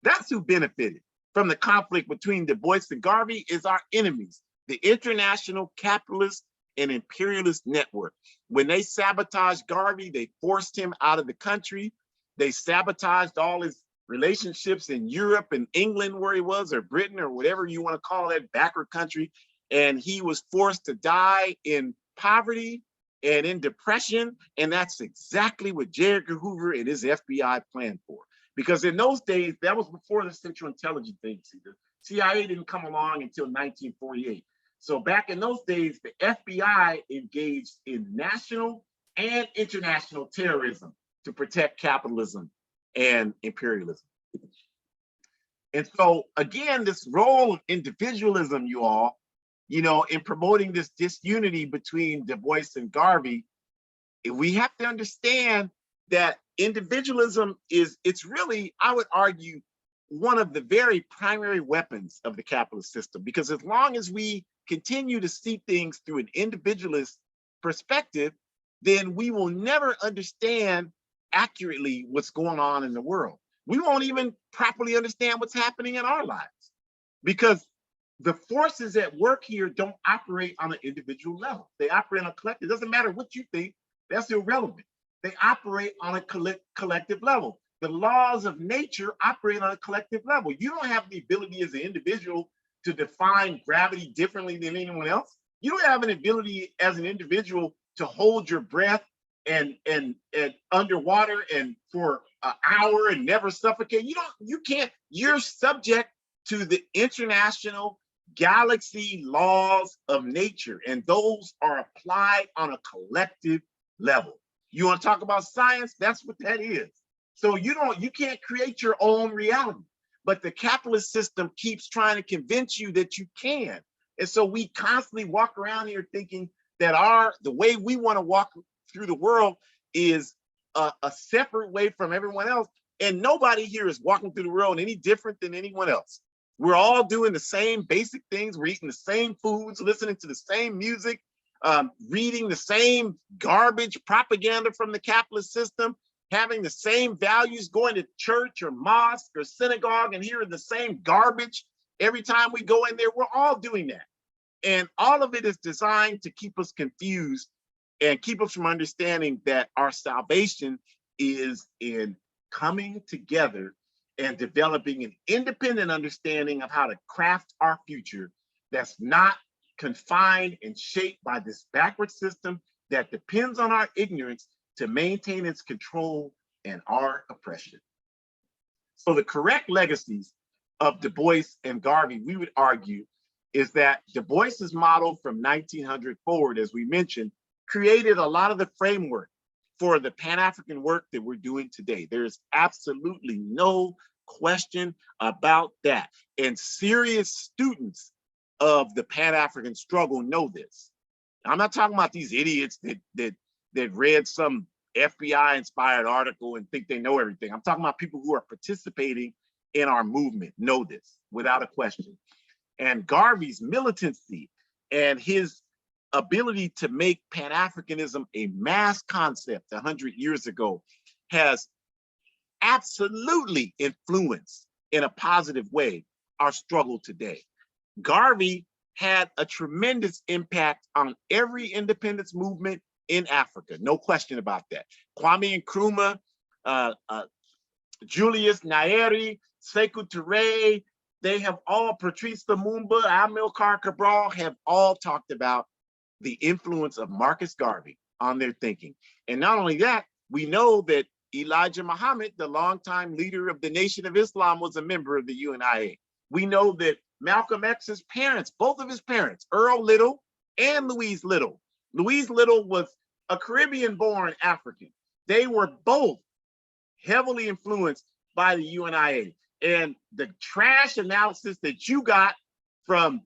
Speaker 1: that's who benefited from the conflict between Du Bois and Garvey, is our enemies, the international capitalist and imperialist network. When they sabotaged Garvey, they forced him out of the country. They sabotaged all his relationships in Europe and England, where he was, or Britain, or whatever you want to call that backward country. And he was forced to die in poverty and in depression. And that's exactly what J. Edgar Hoover and his FBI planned for. Because in those days, that was before the Central Intelligence Agency. The CIA didn't come along until 1948. So back in those days, the FBI engaged in national and international terrorism to protect capitalism and imperialism. And so again, this role of individualism, you all, you know, in promoting this disunity between Du Bois and Garvey, we have to understand that individualism is, it's really, I would argue, one of the very primary weapons of the capitalist system. Because as long as we continue to see things through an individualist perspective, then we will never understand accurately what's going on in the world. We won't even properly understand what's happening in our lives, because the forces at work here don't operate on an individual level. They operate on a collective. It doesn't matter what you think, that's irrelevant. They operate on a collective level. The laws of nature operate on a collective level. You don't have the ability as an individual to define gravity differently than anyone else. You don't have an ability as an individual to hold your breath and underwater and for an hour and never suffocate. You can't, you're subject to the international galaxy laws of nature, and those are applied on a collective level. You want to talk about science? That's what that is. So you can't create your own reality, but the capitalist system keeps trying to convince you that you can. And so we constantly walk around here thinking that the way we want to walk through the world is a separate way from everyone else. And nobody here is walking through the world any different than anyone else. We're all doing the same basic things. We're eating the same foods, listening to the same music, reading the same garbage propaganda from the capitalist system, having the same values, going to church or mosque or synagogue and hearing the same garbage every time we go in there. We're all doing that. And all of it is designed to keep us confused and keep us from understanding that our salvation is in coming together and developing an independent understanding of how to craft our future that's not confined and shaped by this backward system that depends on our ignorance to maintain its control and our oppression. So the correct legacies of Du Bois and Garvey, we would argue, is that Du Bois's model from 1900 forward, as we mentioned, created a lot of the framework for the Pan-African work that we're doing today. There's absolutely no question about that. And serious students of the Pan-African struggle know this. I'm not talking about these idiots that read some FBI-inspired article and think they know everything. I'm talking about people who are participating in our movement know this without a question. And Garvey's militancy and his ability to make Pan-Africanism a mass concept 100 years ago has absolutely influenced in a positive way our struggle today. Garvey had a tremendous impact on every independence movement in Africa, no question about that. Kwame Nkrumah, Julius Nyerere, Sekou Touré, they have all, Patrice Lumumba, Amilcar Cabral, have all talked about the influence of Marcus Garvey on their thinking. And not only that, we know that Elijah Muhammad, the longtime leader of the Nation of Islam, was a member of the UNIA. We know that Malcolm X's parents, both of his parents, Earl Little and Louise Little. Louise Little was a Caribbean-born African. They were both heavily influenced by the UNIA. And the trash analysis that you got from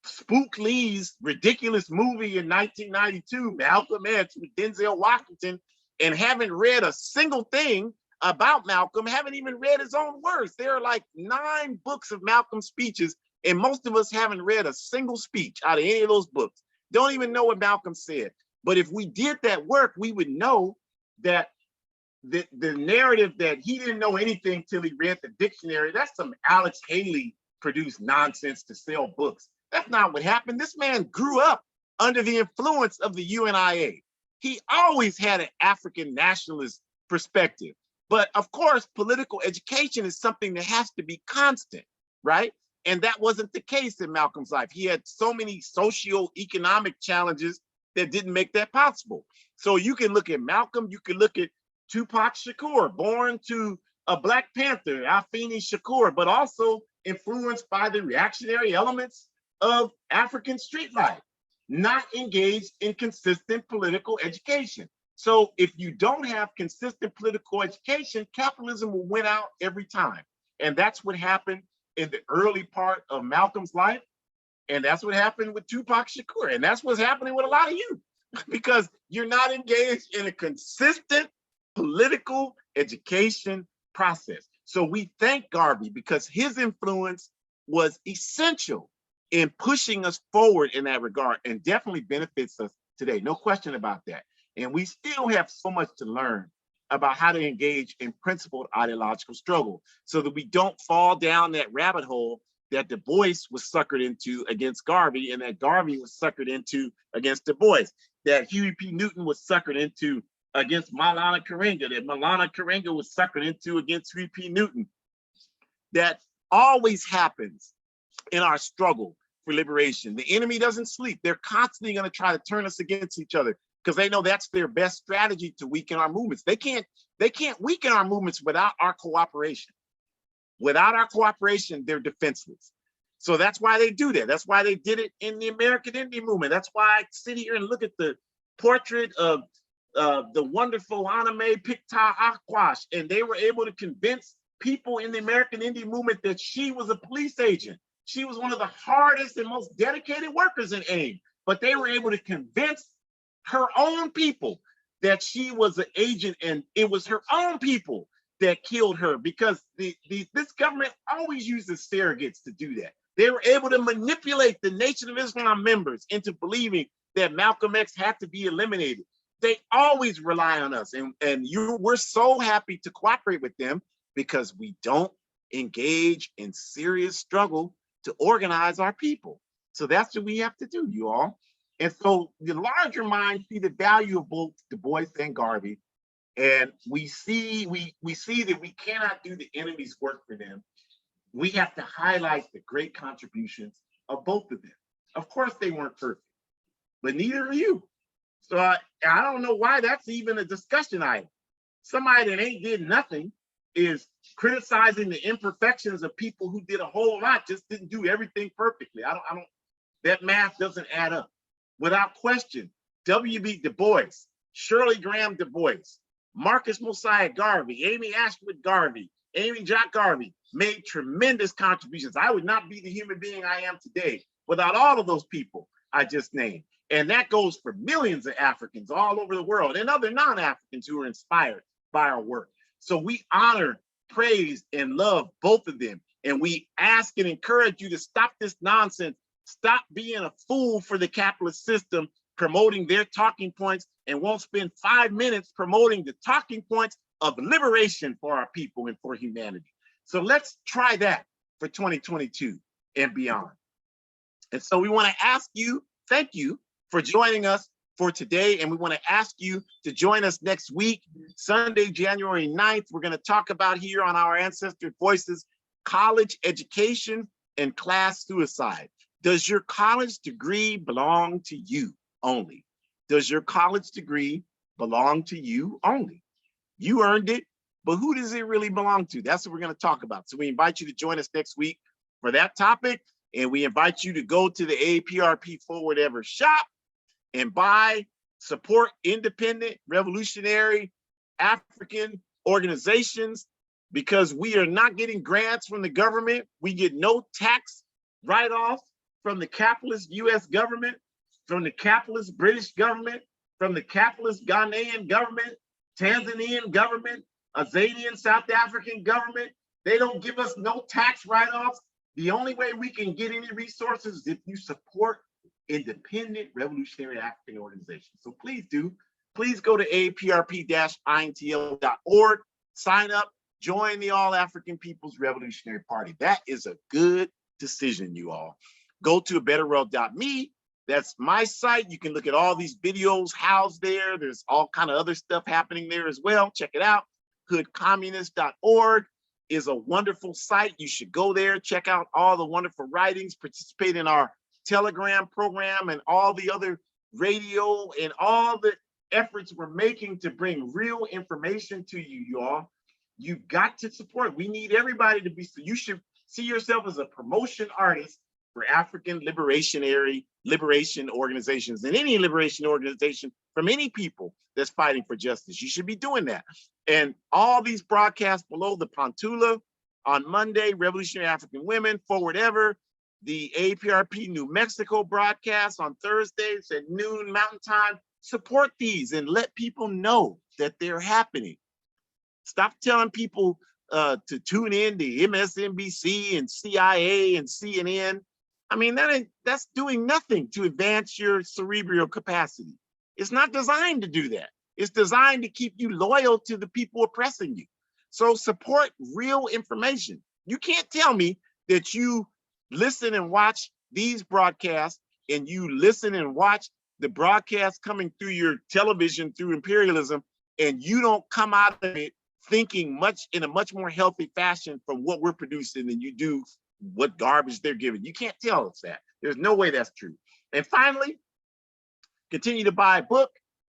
Speaker 1: Spook Lee's ridiculous movie in 1992, Malcolm X with Denzel Washington, and haven't read a single thing about Malcolm, haven't even read his own words. There are like 9 books of Malcolm's speeches, and most of us haven't read a single speech out of any of those books. Don't even know what Malcolm said. But if we did that work, we would know that the narrative that he didn't know anything till he read the dictionary, that's some Alex Haley produced nonsense to sell books. That's not what happened. This man grew up under the influence of the UNIA. He always had an African nationalist perspective. But of course, political education is something that has to be constant, right? And that wasn't the case in Malcolm's life. He had so many socio-economic challenges that didn't make that possible. So you can look at Malcolm, you can look at Tupac Shakur, born to a Black Panther, Afeni Shakur, but also influenced by the reactionary elements of African street life, not engaged in consistent political education. So if you don't have consistent political education, capitalism will win out every time. And that's what happened in the early part of Malcolm's life. And that's what happened with Tupac Shakur. And that's what's happening with a lot of you, because you're not engaged in a consistent political education process. So we thank Garvey because his influence was essential in pushing us forward in that regard, and definitely benefits us today. No question about that. And we still have so much to learn about how to engage in principled ideological struggle so that we don't fall down that rabbit hole that Du Bois was suckered into against Garvey, and that Garvey was suckered into against Du Bois, that Huey P. Newton was suckered into against Maulana Karenga, that Maulana Karenga was suckered into against Huey P. Newton. That always happens in our struggle for liberation. The enemy doesn't sleep. They're constantly going to try to turn us against each other because they know that's their best strategy to weaken our movements. They can't weaken our movements without our cooperation. Without our cooperation, they're defenseless. So that's why they do that. That's why they did it in the American Indian movement. That's why I sit here and look at the portrait of the wonderful Aname Picta Akwash, and they were able to convince people in the American Indian movement that she was a police agent. She was one of the hardest and most dedicated workers in AIM, but they were able to convince her own people that she was an agent, and it was her own people that killed her, because this government always uses surrogates to do that. They were able to manipulate the Nation of Islam members into believing that Malcolm X had to be eliminated. They always rely on us, and we're so happy to cooperate with them because we don't engage in serious struggle to organize our people. So that's what we have to do, you all. And so the larger minds see the value of both Du Bois and Garvey, and we see that we cannot do the enemy's work for them. We have to highlight the great contributions of both of them. Of course, they weren't perfect, but neither are you. So I don't know why that's even a discussion item. Somebody that ain't did nothing is criticizing the imperfections of people who did a whole lot, just didn't do everything perfectly. I don't, that math doesn't add up. Without question, W.E.B. Du Bois, Shirley Graham Du Bois, Marcus Mosiah Garvey, Amy Ashwood Garvey, Amy Jock Garvey made tremendous contributions. I would not be the human being I am today without all of those people I just named. And that goes for millions of Africans all over the world and other non-Africans who are inspired by our work. So we honor praise and love both of them. And we ask and encourage you to stop this nonsense. Stop being a fool for the capitalist system, promoting their talking points, and won't spend 5 minutes promoting the talking points of liberation for our people and for humanity. So let's try that for 2022 and beyond. And so we want to ask you, thank you for joining us for today. And we want to ask you to join us next week, Sunday, January 9th. We're going to talk about here on our Ancestor Voices, college education and class suicide. Does your college degree belong to you only? Does your college degree belong to you only? You earned it, but who does it really belong to? That's what we're going to talk about. So we invite you to join us next week for that topic. And we invite you to go to the AAPRP Forward Ever shop and buy, support independent, revolutionary African organizations, because we are not getting grants from the government. We get no tax write-off from the capitalist US government, from the capitalist British government, from the capitalist Ghanaian government, Tanzanian government, Azanian South African government. They don't give us no tax write-offs. The only way we can get any resources is if you support independent revolutionary African organizations. So please do. Please go to AAPRP-INTL.org, sign up, join the All African People's Revolutionary Party. That is a good decision, you all. Go to abetterworld.me. That's my site. You can look at all these videos housed there. There's all kind of other stuff happening there as well. Check it out. Hoodcommunist.org is a wonderful site. You should go there, check out all the wonderful writings, participate in our Telegram program and all the other radio and all the efforts we're making to bring real information to you, y'all. You've got to support. We need everybody to be, so you should see yourself as a promotion artist for African liberation organizations and any liberation organization from any people that's fighting for justice. You should be doing that. And all these broadcasts below, the Pontula on Monday, Revolutionary African Women, Forward Ever, the APRP New Mexico broadcast on Thursdays at noon Mountain Time. Support these and let people know that they're happening. Stop telling people to tune in to MSNBC and CIA and CNN. I mean, that's doing nothing to advance your cerebral capacity. It's not designed to do that. It's designed to keep you loyal to the people oppressing you. So support real information. You can't tell me that you listen and watch these broadcasts and you listen and watch the broadcasts coming through your television through imperialism, and you don't come out of it thinking in a much more healthy fashion from what we're producing than you do what garbage they're giving. You can't tell us that. There's no way that's true. And finally, continue to buy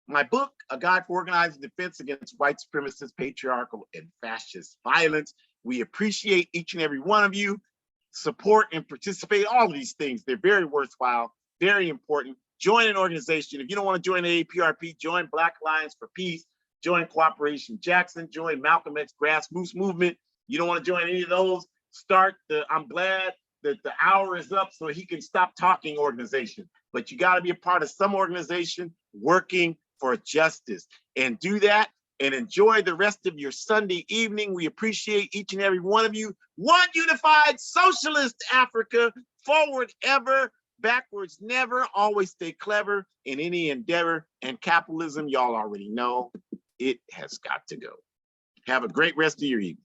Speaker 1: my book, A Guide for Organizing Defense Against White Supremacist, Patriarchal, and Fascist Violence. We appreciate each and every one of you. Support and participate, all of these things. They're very worthwhile, very important. Join an organization. If you don't want to join AAPRP, join Black Alliance for Peace, join Cooperation Jackson, join Malcolm X Grassroots Movement. You don't want to join any of those, start the I'm glad that the hour is up so he can stop talking organization. But you got to be a part of some organization working for justice, and do that and enjoy the rest of your Sunday evening. We appreciate each and every one of you. One unified socialist Africa, forward ever, backwards never, always stay clever in any endeavor, and capitalism, y'all already know, it has got to go. Have a great rest of your evening.